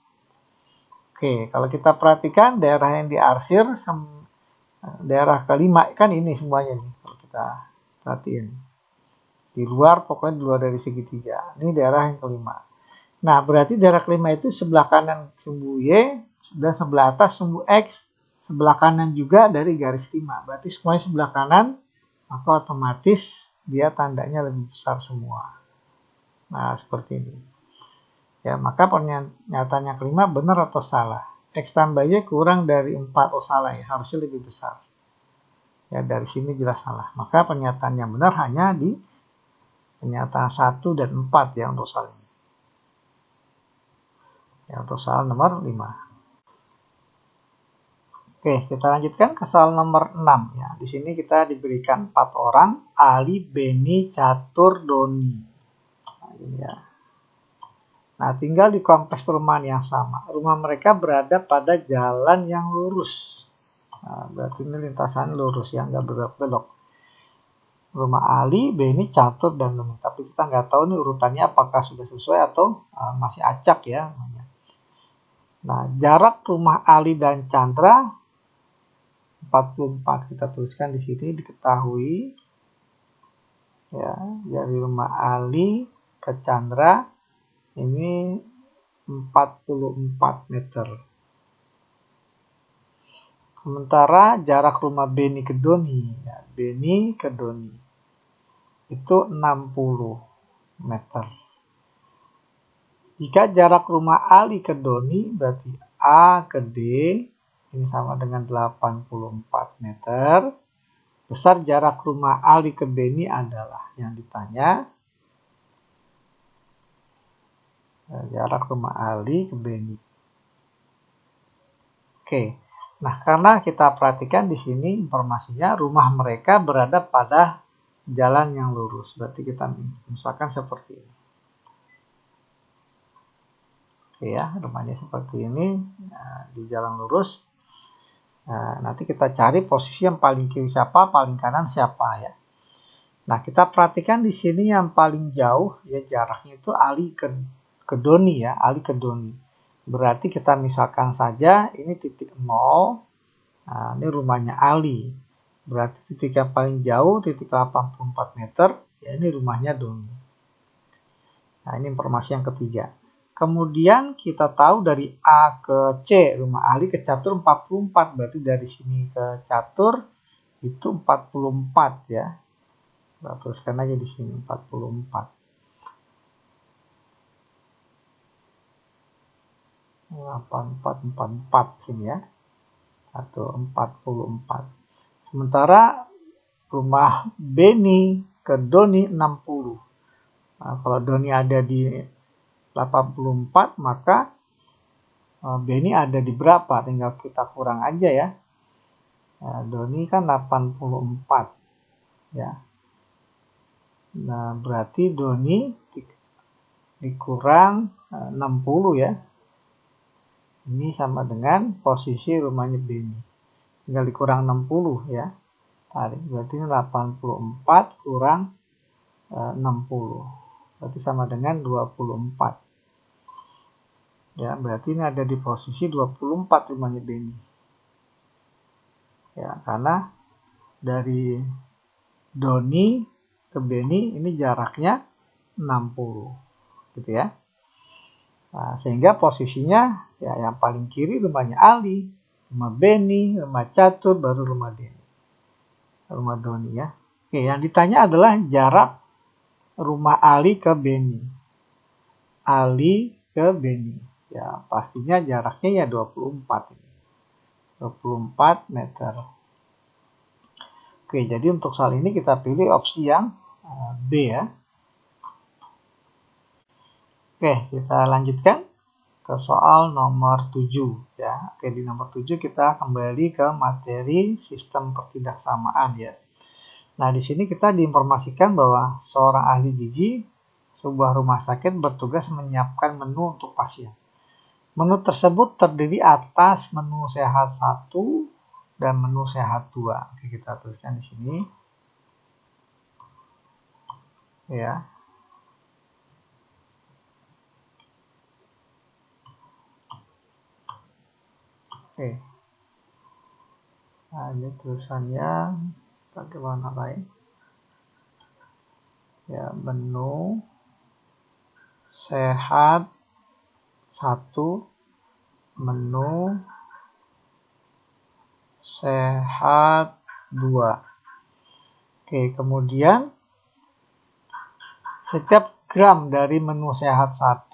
[SPEAKER 1] Oke, kalau kita perhatikan daerah yang diarsir, daerah kelima kan ini semuanya nih. Kalau kita perhatiin. Di luar, pokoknya di luar dari segitiga. Ini daerah yang kelima. Nah, berarti daerah kelima itu sebelah kanan sumbu Y dan sebelah atas sumbu X. Sebelah kanan juga dari garis 5. Berarti semuanya sebelah kanan maka otomatis dia tandanya lebih besar semua. Nah, seperti ini. Ya, maka pernyataan yang kelima benar atau salah? X tambah Y kurang dari 4. Oh, salah ya, harusnya lebih besar. Ya, dari sini jelas salah. Maka pernyataan yang benar hanya di pernyataan 1 dan 4 ya untuk soal ini. Ya, untuk soal nomor 5. Oke, kita lanjutkan ke soal nomor 6 ya. Di sini kita diberikan 4 orang, Ali, Beni, Catur, Doni. Nah, ini ya. Nah, tinggal di kompleks perumahan yang sama. Rumah mereka berada pada jalan yang lurus. Nah, berarti ini lintasan lurus ya, nggak belok-belok. Rumah Ali, Beni, Catur, dan Doni. Tapi kita nggak tahu nih urutannya apakah sudah sesuai atau masih acak ya. Nah, jarak rumah Ali dan Chandra 44 kita tuliskan di sini, diketahui ya, dari rumah Ali ke Chandra ini 44 meter. Sementara jarak rumah Beni ke Doni ya, Beni ke Doni itu 60 meter. Jika jarak rumah Ali ke Doni berarti A ke D ini sama dengan 84 meter. Besar jarak rumah Ali ke Beni adalah yang ditanya jarak rumah Ali ke Beni. Oke, nah karena kita perhatikan di sini informasinya rumah mereka berada pada jalan yang lurus. Berarti kita misalkan seperti ini. Oke ya, rumahnya seperti ini di jalan lurus. Nah, nanti kita cari posisi yang paling kiri siapa, paling kanan siapa ya. Nah, kita perhatikan di sini yang paling jauh ya jaraknya itu Ali ke Doni ya, Ali ke Doni. Berarti kita misalkan saja ini titik 0. Nah, ini rumahnya Ali. Berarti titik yang paling jauh titik 84 meter ya ini rumahnya Doni. Nah, ini informasi yang ketiga. Kemudian kita tahu dari A ke C, rumah Ali ke Catur 44. Berarti dari sini ke Catur itu 44 ya. Kita tuliskan aja di sini 44. 8444 sini ya. 144. Sementara rumah Beni ke Doni 60. Nah, kalau Doni ada di 84 maka Beni ada di berapa? Tinggal kita kurang aja ya. Nah, Doni kan 84 ya. Nah, berarti Doni dikurang 60 ya. Ini sama dengan posisi rumahnya Beni. Tinggal dikurang 60 ya. Tarik. Berarti ini 84 kurang 60. Berarti sama dengan 24. Ya, berarti ini ada di posisi 24 rumahnya Beni. Ya, karena dari Doni ke Beni ini jaraknya 60. Gitu ya. Nah, sehingga posisinya ya yang paling kiri rumahnya Ali, rumah Beni, rumah Catur, baru rumah Deni. Rumah Doni ya. Oke, yang ditanya adalah jarak rumah Ali ke Beni. Ali ke Beni. Ya, pastinya jaraknya ya 24 ini. 24 meter. Oke, jadi untuk soal ini kita pilih opsi yang B ya. Oke, kita lanjutkan ke soal nomor 7 ya. Oke, di nomor 7 kita kembali ke materi sistem pertidaksamaan ya. Nah, di sini kita diinformasikan bahwa seorang ahli gizi sebuah rumah sakit bertugas menyiapkan menu untuk pasien. Menu tersebut terdiri atas menu sehat 1 dan menu sehat 2. Oke, kita tuliskan di sini. Ya. Oke. Nah, ini tulisannya bagaimana baik? Ya, menu sehat 1, menu sehat 2. Oke, kemudian setiap gram dari menu sehat 1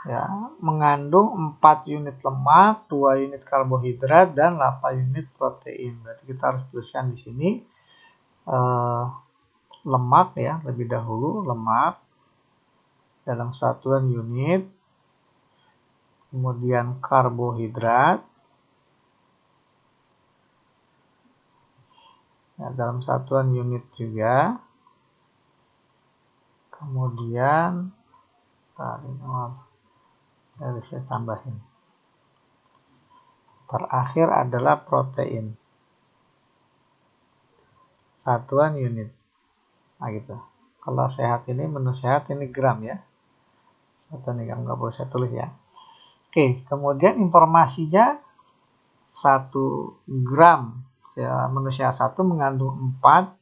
[SPEAKER 1] ya, mengandung 4 unit lemak, 2 unit karbohidrat, dan 8 unit protein. Berarti kita harus tuliskan di sini lemak ya, lebih dahulu lemak dalam satuan unit, kemudian karbohidrat ya, dalam satuan unit juga, kemudian harus saya tambahin. Terakhir adalah protein. Satuan unit. Nah gitu. Kalau sehat ini, menu sehat ini gram ya. Satuan gram, nggak boleh saya tulis ya. Oke, kemudian informasinya 1 gram. Menu sehat 1 mengandung 4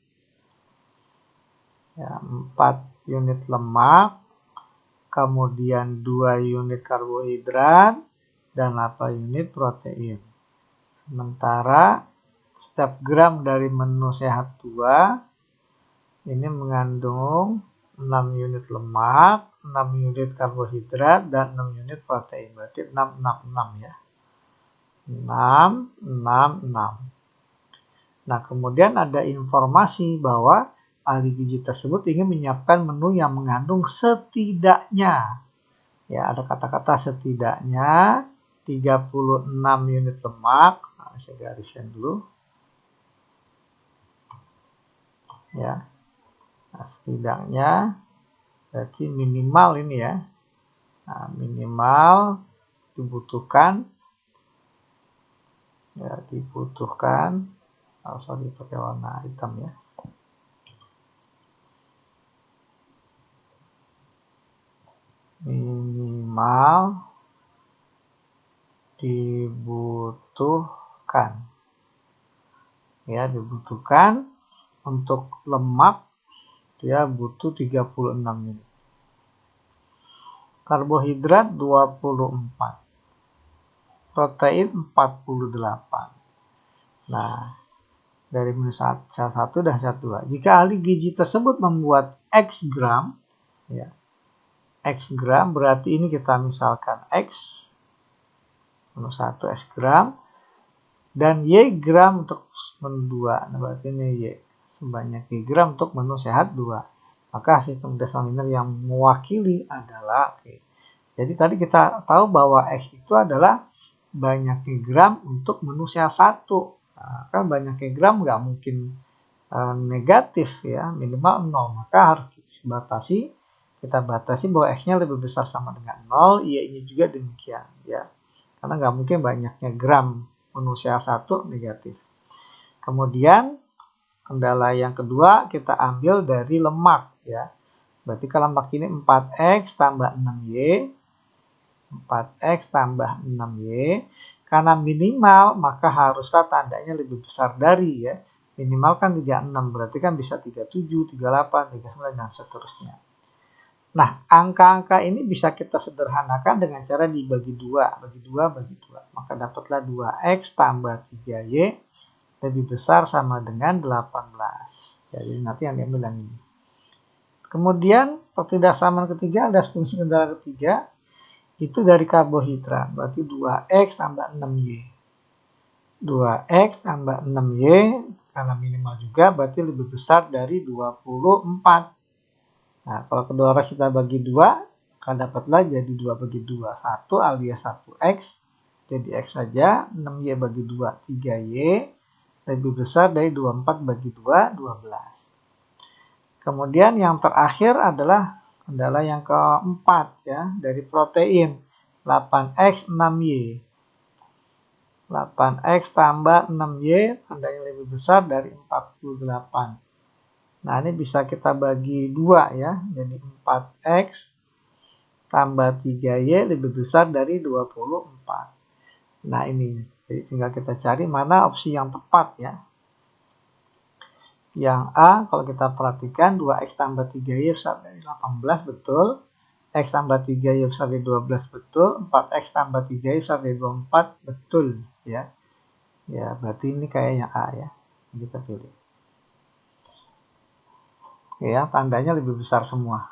[SPEAKER 1] unit lemak, kemudian 2 unit karbohidrat, dan 8 unit protein. Sementara setiap gram dari menu sehat 2 ini mengandung 6 unit lemak, 6 unit karbohidrat, dan 6 unit protein. Berarti 666 ya. 666. Nah, kemudian ada informasi bahwa ahli gizi tersebut ingin menyiapkan menu yang mengandung setidaknya, ya ada kata-kata setidaknya 36 unit lemak. Nah, saya gariskan dulu ya. Nah, setidaknya berarti minimal ini ya. Nah, minimal dibutuhkan sorry pakai warna hitam ya. Minimal dibutuhkan untuk lemak dia butuh 36 unit, karbohidrat 24, protein 48. Nah, dari menu sehat 1 dan sehat 2. Jika ahli gizi tersebut membuat X gram ya, X gram berarti ini kita misalkan X menu 1 X gram dan Y gram untuk menu 2. Nah, berarti ini Y sebanyak Y gram untuk menu sehat 2. Maka sistem desaliner yang mewakili adalah Jadi tadi kita tahu bahwa X itu adalah banyaknya gram untuk menu sehat 1. Nah, kan banyaknya gram nggak mungkin negatif ya, minimal 0. Maka harus kita batasi bahwa X-nya lebih besar sama dengan 0, Y-nya juga demikian ya. Karena nggak mungkin banyaknya gram menu sehat 1 negatif. Kemudian kendala yang kedua kita ambil dari lemak ya. Berarti kalau lemak ini 4X tambah 6Y, 4X tambah 6Y. Karena minimal maka haruslah tandanya lebih besar dari ya. Minimal kan 36, berarti kan bisa 37, 38, 39, dan seterusnya. Nah, angka-angka ini bisa kita sederhanakan dengan cara dibagi 2. Bagi 2. Maka dapatlah 2X tambah 3Y lebih besar sama dengan 18. Jadi nanti yang diambil yang ini. Kemudian, ketidaksamaan ketiga ada fungsi kendala ketiga. Itu dari karbohidrat. Berarti 2X tambah 6Y. 2X tambah 6Y karena minimal juga berarti lebih besar dari 24. Nah, kalau kedua arah kita bagi 2, akan dapatlah jadi 2 bagi 2. 1 alias 1X, jadi X saja. 6Y bagi 2, 3Y. Lebih besar dari 24 bagi 2, 12. Kemudian yang terakhir adalah kendala yang keempat ya, dari protein. 8X, 6Y. 8X tambah 6Y, tandanya lebih besar dari 48. Nah, ini bisa kita bagi 2 ya. Jadi 4X tambah 3Y lebih besar dari 24. Nah, ini. Jadi tinggal kita cari mana opsi yang tepat ya. Yang A, kalau kita perhatikan 2X tambah 3Y besar dari 18, betul. X tambah 3Y besar dari 12, betul. 4X tambah 3Y besar dari 24, betul. Ya, berarti ini kayaknya A ya. Kita pilih. ya, tandanya lebih besar semua.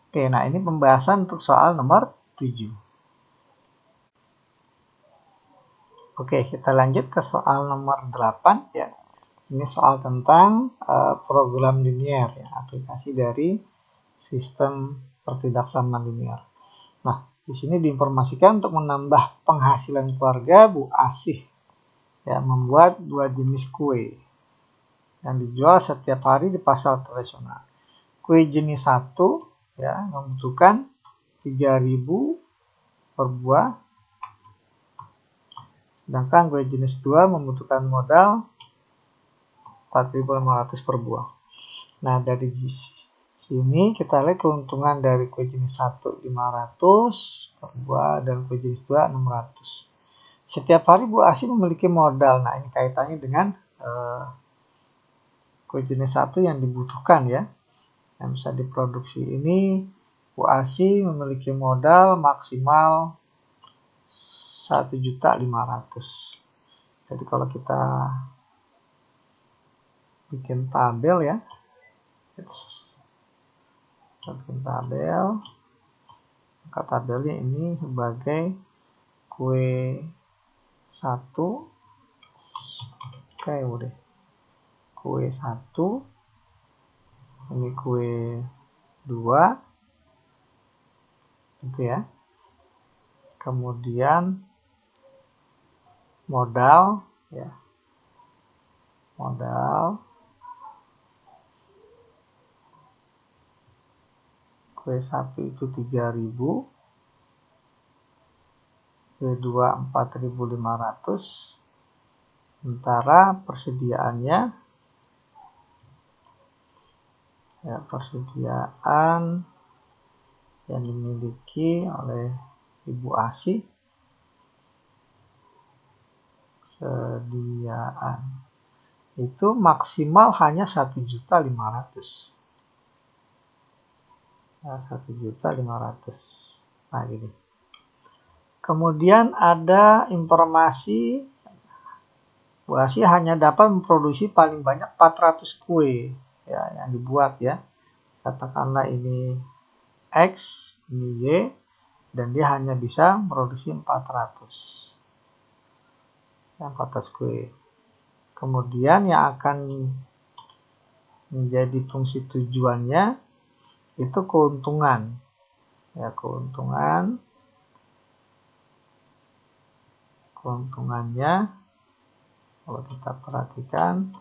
[SPEAKER 1] Oke, nah ini pembahasan untuk soal nomor 7. Oke, kita lanjut ke soal nomor 8 ya. Ini soal tentang program linier ya, aplikasi dari sistem pertidaksamaan linier. Nah, di sini diinformasikan untuk menambah penghasilan keluarga, Bu Asih ya membuat 2 jenis kue yang dijual setiap hari di pasar tradisional. Kue jenis 1 ya membutuhkan 3.000 per buah, sedangkan kue jenis 2 membutuhkan modal 4.500 per buah. Nah, dari sini kita lihat keuntungan dari kue jenis 1 500 per buah dan kue jenis 2 600. Setiap hari Bu Asih memiliki modal. Nah, ini kaitannya dengan kue jenis 1 yang dibutuhkan ya. Yang bisa diproduksi ini Bu Asih memiliki modal maksimal 1.500.000. Jadi kalau kita bikin tabel ya, bikin tabel, maka tabelnya ini sebagai kue 1, oke udah, kue 1, ini kue 2, gitu ya. Kemudian modal ya, modal kue 1 itu 3.000, kue 2 4.500, sementara persediaannya ya, persediaan yang dimiliki oleh Ibu Asih, sediaan itu maksimal hanya 1.500.000 ya, 1.500.000. Nah gini, kemudian ada informasi Bu Asih hanya dapat memproduksi paling banyak 400 kue ya, yang dibuat ya. Katakanlah ini X, ini Y, dan dia hanya bisa produksi 400. Yang 400 kue. Kemudian yang akan menjadi fungsi tujuannya itu keuntungan. Ya, keuntungannya kalau kita perhatikan,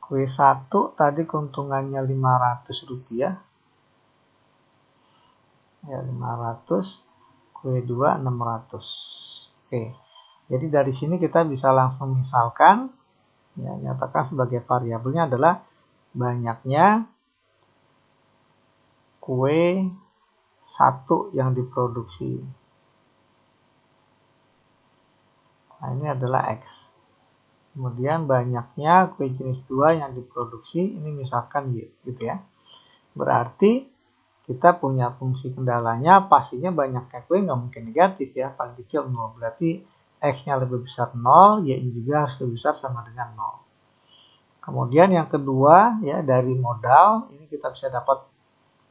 [SPEAKER 1] kue 1 tadi keuntungannya Rp500 ya, 500, kue 2 600. Oke, jadi dari sini kita bisa langsung misalkan ya, nyatakan sebagai variabelnya adalah banyaknya kue 1 yang diproduksi. Nah, ini adalah X. Kemudian banyaknya kue jenis 2 yang diproduksi, ini misalkan Y, gitu ya. Berarti kita punya fungsi kendalanya, pastinya banyaknya kue nggak mungkin negatif ya, paling kecil 0. Berarti X-nya lebih besar 0, Y juga harus lebih besar sama dengan 0. Kemudian yang kedua ya, dari modal, ini kita bisa dapat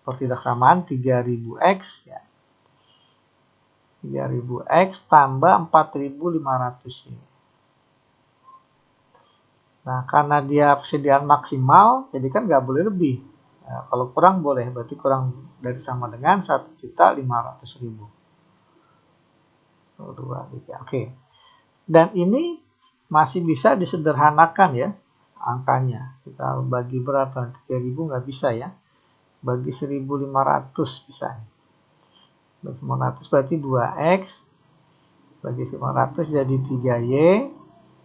[SPEAKER 1] pertidaksamaan 3.000X ya. 3.000X tambah 4.500 ini. Nah, karena dia persediaan maksimal, jadi kan nggak boleh lebih. Nah, kalau kurang boleh, berarti kurang dari sama dengan 1.500.000. 2, 3, oke. Dan ini masih bisa disederhanakan ya, angkanya. Kita bagi berapa? 3.000 nggak bisa ya. Bagi 1.500 bisa. Bagi 500 berarti 2X. Bagi 500 jadi 3Y.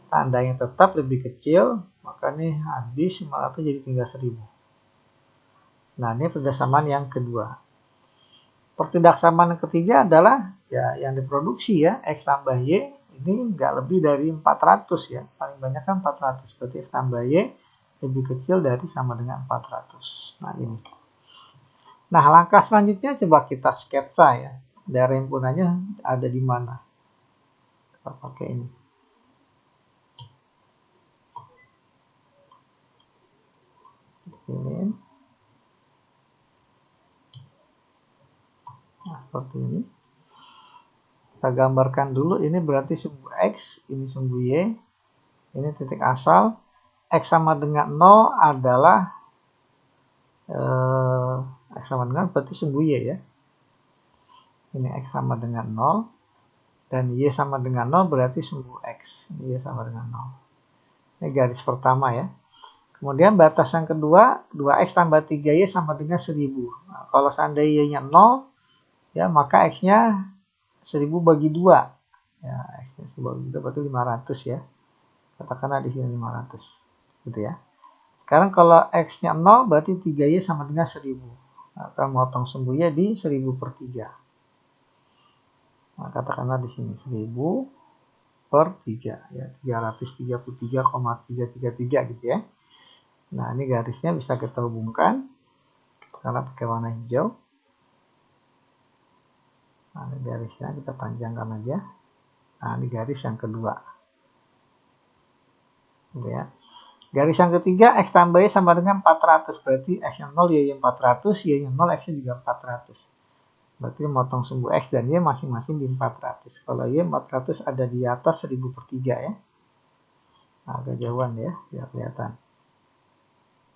[SPEAKER 1] Tandanya tetap lebih kecil, maka nih habis 500 jadi tinggal 1.000. Nah, ini pertidaksamaan yang kedua. Pertidaksamaan yang ketiga adalah ya yang diproduksi ya, X tambah Y ini nggak lebih dari 400 ya. Paling banyak kan 400, berarti X tambah Y lebih kecil dari sama dengan 400. Nah, ini. Nah, langkah selanjutnya coba kita sketsa ya. Daerah himpunannya ada di mana? Kita pakai ini. Ini. Nah, seperti ini. Kita gambarkan dulu, ini berarti sumbu X, ini sumbu Y, ini titik asal. X sama dengan 0 adalah X sama dengan berarti sumbu Y ya. Ini X sama dengan 0 dan Y sama dengan 0 berarti sumbu X. Ini Y sama dengan 0. Ini garis pertama ya. Kemudian batas yang kedua, 2X tambah 3Y sama dengan 1000. Nah, kalau seandainya Y-nya 0, ya maka X-nya 1000 bagi 2. Ya, X-nya 1000 bagi 2 berarti 500 ya. Katakanlah di sini 500. Gitu ya. Sekarang kalau X-nya 0 berarti 3Y sama dengan 1000. Nah, akan memotong sumbu Y di 1000 per 3. Nah, katakanlah di sini 1000 per 3 ya, 333,333 gitu ya. Nah, ini garisnya bisa kita hubungkan karena pakai warna hijau. Nah, ini garisnya kita panjangkan aja. Nah, ini garis yang kedua. Gitu ya. Garis yang ketiga, X tambah Y sama dengan 400. Berarti X-nya 0, Y-nya 400, Y-nya 0, X-nya juga 400. Berarti memotong sumbu X dan Y masing-masing di 400. Kalau Y 400 ada di atas 1000 per 3 ya. Nah, agak jauhan ya, biar kelihatan.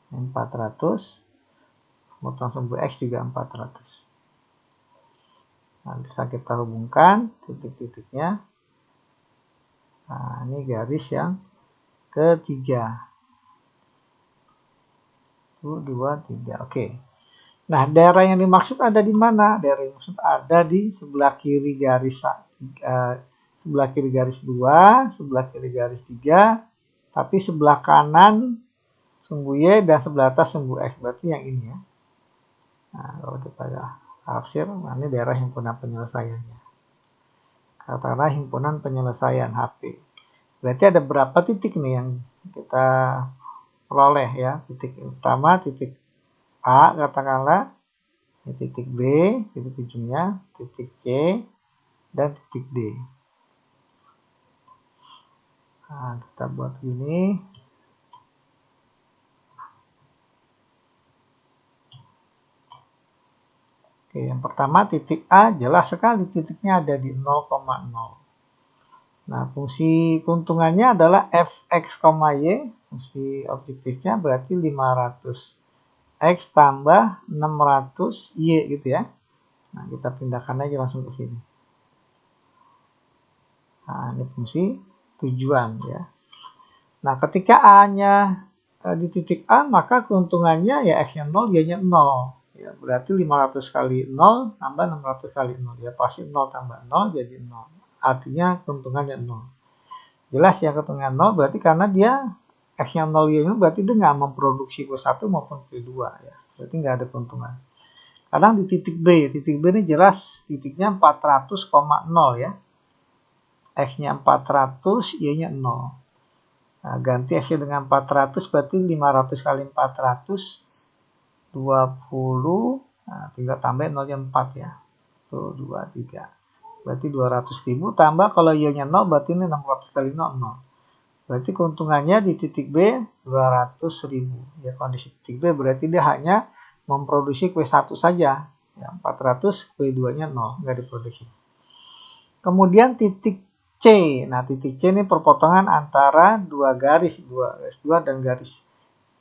[SPEAKER 1] 400, memotong sumbu X juga 400. Nah, bisa kita hubungkan titik-titiknya. Nah, ini garis yang ketiga. 1, 2, 3. Oke. Nah, daerah yang dimaksud ada di mana? Daerah yang dimaksud ada di sebelah kiri garis sebelah kiri garis 2, sebelah kiri garis 3, tapi sebelah kanan sumbu Y dan sebelah atas sumbu X. Berarti yang ini ya. Nah, kalau kita tafsir, nah ini daerah himpunan penyelesaiannya. Katakanlah himpunan penyelesaian HP. Berarti ada berapa titik nih yang kita peroleh ya. Titik utama, titik A katakanlah, titik B, titik ujungnya, titik C, dan titik D. Nah, kita buat gini. Oke, yang pertama titik A, jelas sekali titiknya ada di 0,0. Nah, fungsi keuntungannya adalah fx, y, fungsi objektifnya berarti 500 X tambah 600 Y gitu ya. Nah, kita pindahkan aja langsung ke sini. Nah, ini fungsi tujuan ya. Nah, ketika A-nya di titik A, maka keuntungannya ya X-nya 0, Y-nya 0. Ya, berarti 500 kali 0 tambah 600 kali 0. Ya, pasti 0 tambah 0 jadi 0. Artinya keuntungannya 0. Jelas ya keuntungan 0 berarti karena dia X-nya 0, Y-nya berarti dia nggak memproduksi Q1 maupun Q2 ya. Berarti nggak ada keuntungan. Kadang di titik B ini jelas titiknya 400,0 ya. X-nya 400, Y-nya 0. Nah, ganti X-nya dengan 400 berarti 500 kali 400, 20. Nah, tinggal tambah 0-nya 4 ya. Tuh, 2, 3. Berarti 200.000 tambah kalau Y-nya 0 berarti ini 600 kali 0, 0. Berarti keuntungannya di titik B 200.000. Ya, kondisi titik B berarti dia hanya memproduksi Q1 saja. Ya, 400, Q2-nya 0, nggak diproduksi. Kemudian titik C. Nah, titik C ini perpotongan antara dua garis 2 dan garis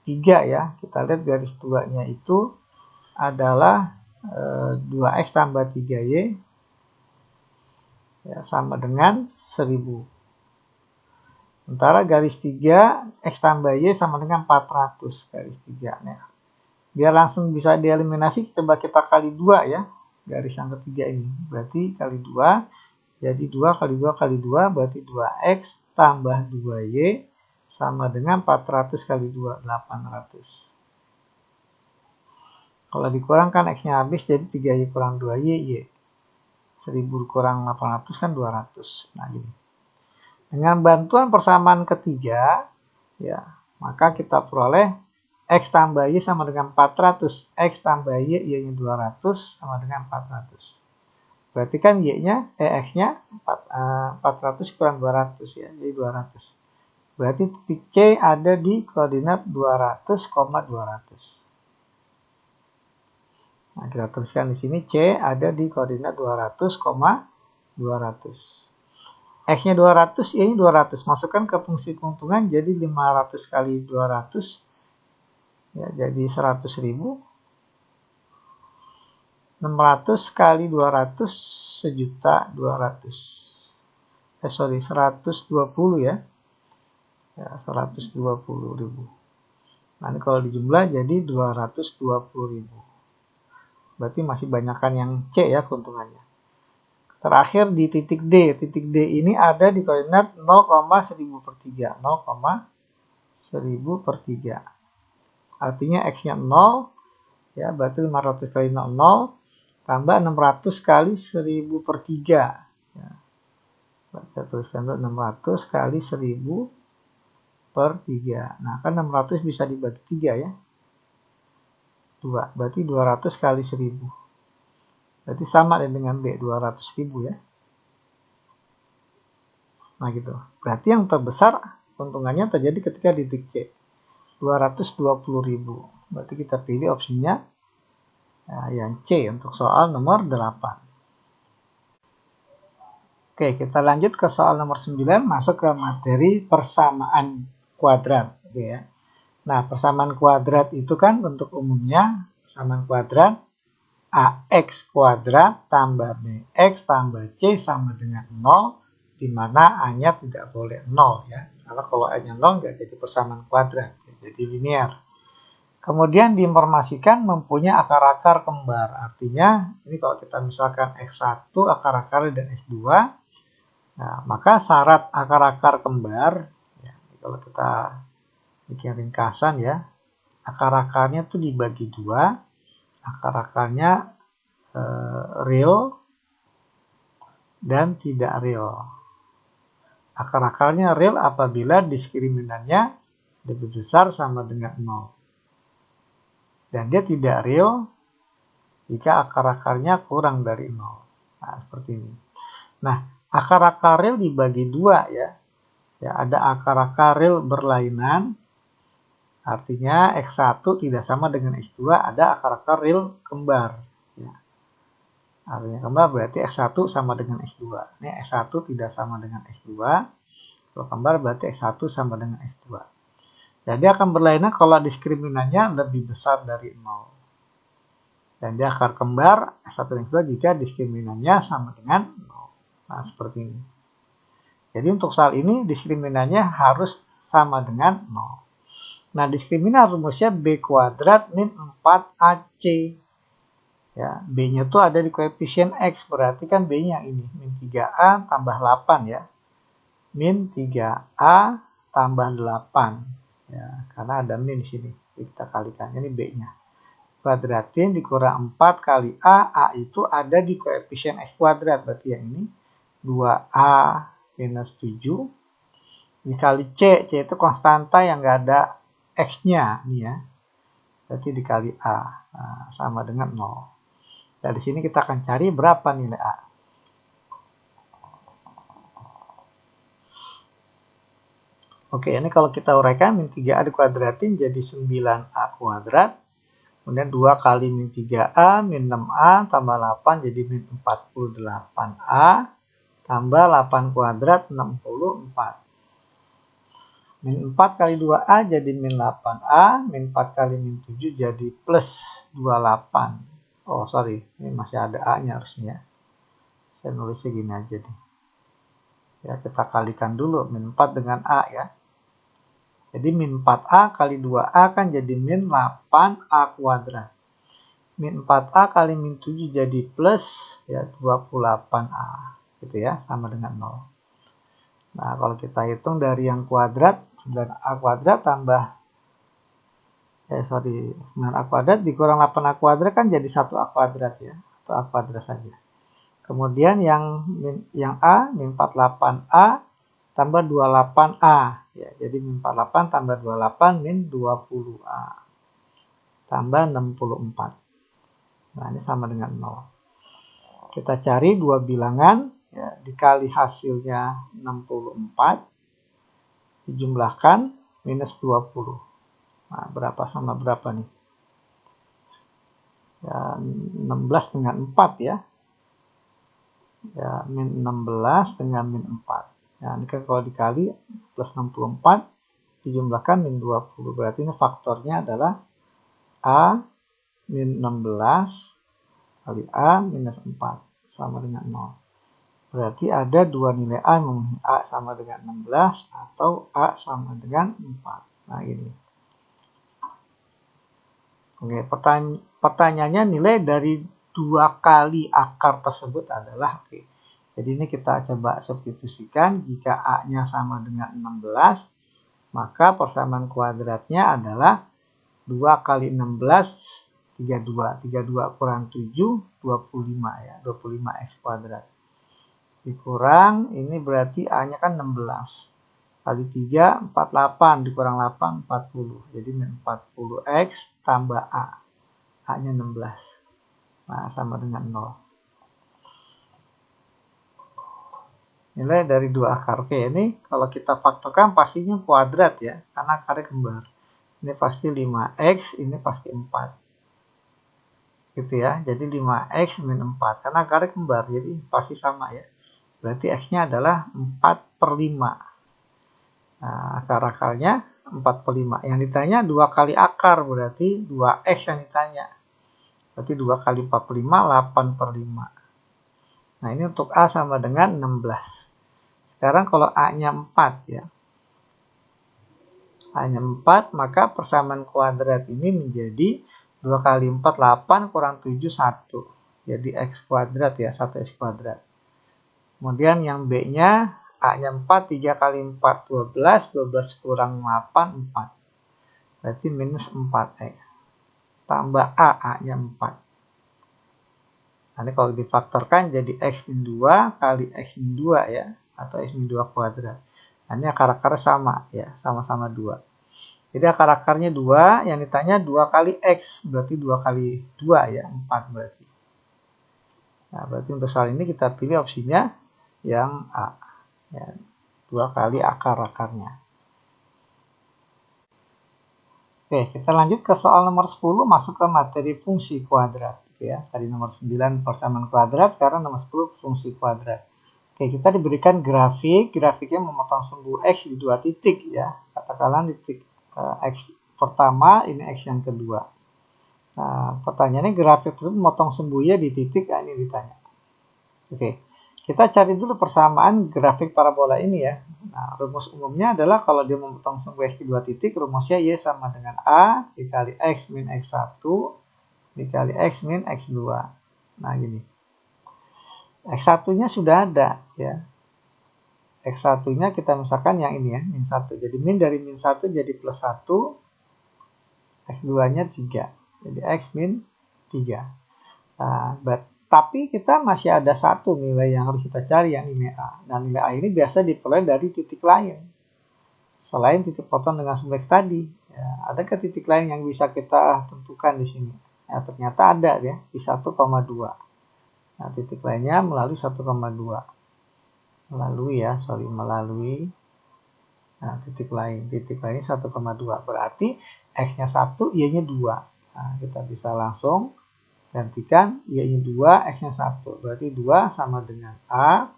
[SPEAKER 1] 3 ya. Kita lihat garis 2-nya itu adalah 2X tambah 3Y ya, sama dengan 1000. Sementara garis 3, X tambah Y sama dengan 400 garis 3. Nah, biar langsung bisa dieliminasi, coba kita kali 2 ya. Garis yang ketiga ini. Berarti kali 2. Jadi 2 kali 2 kali 2 berarti 2X tambah 2Y sama dengan 400 kali 2, 800. Kalau dikurangkan X-nya habis jadi 3Y kurang 2Y, Y. 1000 kurang 800 kan 200. Nah, gini. Dengan bantuan persamaan ketiga, ya, maka kita peroleh X tambah Y sama dengan 400. X tambah Y, Y-nya 200 sama dengan 400. Berarti kan X-nya 400 kurang 200 ya, jadi 200. Berarti titik C ada di koordinat 200,200. Nah, kita tuliskan di sini C ada di koordinat 200,200. X-nya 200, Y-nya 200. Masukkan ke fungsi keuntungan jadi 500 kali 200 ya, jadi 100.000. 600 kali 200 1.200.000. 120 ya. Ya, 120.000. Nah, ini kalau dijumlah jadi 220.000. Berarti masih banyakkan yang C ya keuntungannya. Terakhir di titik D. Titik D ini ada di koordinat 0,1000 per 3. 0,1000 per 3. Artinya X-nya 0. Ya, berarti 500 kali 0, tambah 600 kali 1000 per 3. Ya. Kita tuliskan dulu 600 kali 1000 per 3. Nah, kan 600 bisa dibagi 3 ya. 2. Berarti 200 kali 1000. Berarti sama dengan B, 200.000 ya. Nah gitu. Berarti yang terbesar keuntungannya terjadi ketika di titik C. 220.000. Berarti kita pilih opsinya yang C untuk soal nomor 8. Oke, kita lanjut ke soal nomor 9. Masuk ke materi persamaan kuadrat. Oke ya. Nah, persamaan kuadrat itu kan bentuk umumnya persamaan kuadrat AX kuadrat tambah BX tambah C sama dengan 0, di mana A-nya tidak boleh 0 ya. Karena kalau A-nya 0 nggak jadi persamaan kuadrat, jadi linear. Kemudian diinformasikan mempunyai akar-akar kembar. Artinya, ini kalau kita misalkan X1 akar-akar dan X2, nah, maka syarat akar-akar kembar, ya, kalau kita bikin ringkasan ya, akar-akarnya itu dibagi 2, akar-akarnya real dan tidak real. Akar-akarnya real apabila diskriminannya lebih besar sama dengan 0. Dan dia tidak real jika akar-akarnya kurang dari 0. Nah, seperti ini. Nah, akar-akar real dibagi 2 ya. Ya, ada akar-akar real berlainan. Artinya X1 tidak sama dengan X2, ada akar-akar real kembar. Ya. Artinya kembar berarti X1 sama dengan X2. Ini X1 tidak sama dengan X2. Kalau kembar berarti X1 sama dengan X2. Jadi akan berlainan kalau diskriminannya lebih besar dari 0. Dan dia akar kembar X1 dan X2 jika diskriminannya sama dengan 0. Nah, seperti ini. Jadi untuk soal ini diskriminannya harus sama dengan 0. Nah, diskriminan rumusnya B kuadrat min 4AC. Ya, B-nya tuh ada di koefisien X, berarti kan B-nya ini, min 3A tambah 8 ya. Min 3A tambah 8. Ya, karena ada min di sini. Kita kalikan, ini B-nya. Kuadratin dikurang 4 kali A itu ada di koefisien X kuadrat, berarti yang ini 2A minus 7. Dikali C itu konstanta yang nggak ada X-nya nih ya. Berarti dikali A. Nah, sama dengan 0. Dari sini kita akan cari berapa nilai A. Oke, ini kalau kita uraikan min 3A dikuadratin jadi 9A kuadrat. Kemudian 2 kali min 3A min 6A tambah 8 jadi min 48A. Tambah 8 kuadrat 64. Min 4 kali 2A jadi min 8A, min 4 kali min 7 jadi plus 28. Oh sorry, ini masih ada A-nya harusnya. Saya nulisnya gini aja nih. Ya, kita kalikan dulu min 4 dengan A ya. Jadi min 4A kali 2A kan jadi min 8A kuadrat. Min 4A kali min 7 jadi plus ya 28A. Gitu ya, sama dengan 0. Nah, kalau kita hitung dari yang kuadrat, 9A kuadrat tambah 9A kuadrat dikurang 8A kuadrat kan jadi 1A kuadrat ya, atau A kuadrat saja. Kemudian yang A, min 48A tambah 28A. Ya, jadi min 48 tambah 28 min 20A. Tambah 64. Nah, ini sama dengan 0. Kita cari dua bilangan. Ya, dikali hasilnya 64 dijumlahkan minus 20. Nah, berapa sama berapa nih? Ya, 16 dengan 4 ya. Ya, min 16 dengan min 4. Nah, ini kan kalau dikali plus 64 dijumlahkan min 20. Berarti ini faktornya adalah A min 16 kali A minus 4 sama dengan 0. Berarti ada dua nilai A, A sama dengan 16 atau A sama dengan 4. Nah, ini. Oke, pertanyaannya nilai dari 2 kali akar tersebut adalah, oke. Jadi ini kita coba substitusikan. Jika A-nya sama dengan 16, maka persamaan kuadratnya adalah 2 kali 16, 32. 32 kurang 7, 25 ya. 25x kuadrat. Dikurang, ini berarti A-nya kan 16. Kali 3, 48. Dikurang 8, 40. Jadi min 40x tambah A. A-nya 16. Nah, sama dengan 0. Nilai dari 2 akar. Oke, ini kalau kita faktorkan pastinya kuadrat ya. Karena akarnya kembar. Ini pasti 5x, ini pasti 4. Gitu ya. Jadi 5x min 4. Karena akarnya kembar, jadi pasti sama ya. Berarti x-nya adalah 4/5. Nah, akar-akarnya 4/5. Yang ditanya 2 kali akar, berarti 2x yang ditanya. Berarti 2 kali 4/5, 8/5. Nah, ini untuk A sama dengan 16. Sekarang kalau A-nya 4 ya. A-nya 4, maka persamaan kuadrat ini menjadi 2 kali 4, 8, kurang 7, 1. Jadi x kuadrat ya, 1x kuadrat. Kemudian yang B-nya, A-nya 4, 3 kali 4, 12, 12 kurang 8, 4. Berarti minus 4x. Tambah A, A-nya 4. Nanti kalau difaktorkan jadi x min 2 kali x min 2 ya. Atau x min 2 kuadrat. Nah, ini akar-akarnya sama ya, sama-sama 2. Jadi akar-akarnya 2, yang ditanya 2 kali x, berarti 2 kali 2 ya, 4 berarti. Nah, berarti untuk soal ini kita pilih opsinya yang A. Ya, 2 kali akar-akarnya. Oke, kita lanjut ke soal nomor 10, masuk ke materi fungsi kuadrat. Ya, tadi nomor 9 persamaan kuadrat, sekarang nomor 10 fungsi kuadrat. Oke, kita diberikan grafiknya memotong sumbu x di 2 titik ya. Katakanlah titik x pertama, ini x yang kedua. Nah, pertanyaannya grafik itu memotong sumbunya di titik, ini ditanya. Oke, kita cari dulu persamaan grafik parabola ini ya. Nah, rumus umumnya adalah kalau dia memotong sumbu x di 2 titik, rumusnya y sama dengan A dikali x min x1 dikali x min x2. Nah, gini. X1-nya sudah ada ya. X1-nya kita misalkan yang ini ya, min 1. Jadi min dari min 1 jadi plus 1. X2-nya 3. Jadi x min 3. Nah, tapi kita masih ada satu nilai yang harus kita cari, yang nilai A. Nah, nilai A ini biasa diperoleh dari titik lain. Selain titik potong dengan sumbu X tadi. Ya, adakah titik lain yang bisa kita tentukan di sini? Ya, ternyata ada ya, di 1,2. Nah, titik lainnya melalui 1,2. Melalui nah, titik lainnya 1,2. Berarti x-nya 1, y-nya 2. Nah, kita bisa langsung gantikan y-nya 2, x-nya 1. Berarti 2 sama dengan A.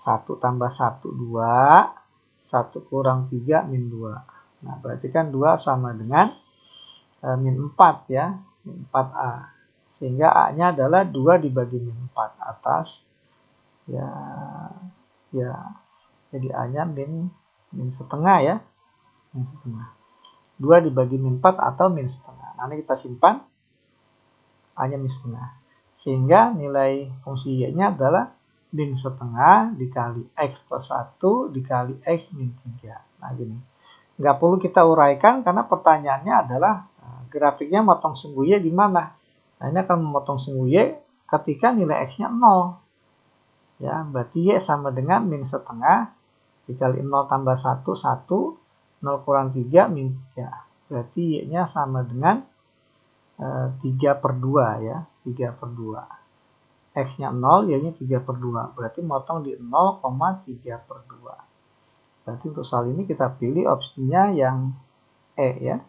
[SPEAKER 1] 1 tambah 1, 2. 1 kurang 3, min 2. Nah, berarti kan 2 sama dengan min 4 ya. Min 4A. Sehingga A-nya adalah 2 dibagi min 4 atas. Ya. Jadi A-nya min setengah ya. Min setengah. 2 dibagi min 4 atau min setengah. Nanti kita simpan. A-nya min setengah. Sehingga nilai fungsi Y-nya adalah min setengah dikali X plus 1 dikali X min 3. Nah, gini. Nggak perlu kita uraikan karena pertanyaannya adalah grafiknya motong sumbu Y di mana? Nah, ini akan memotong sumbu Y ketika nilai X-nya 0. Ya, berarti Y sama dengan min setengah dikali 0 tambah 1, 1. 0 kurang 3, min 3. Berarti Y-nya sama dengan 3/2 ya. 3/2. X-nya 0, Y-nya 3/2. Berarti motong di 0,3/2. Berarti untuk soal ini kita pilih opsinya yang E ya.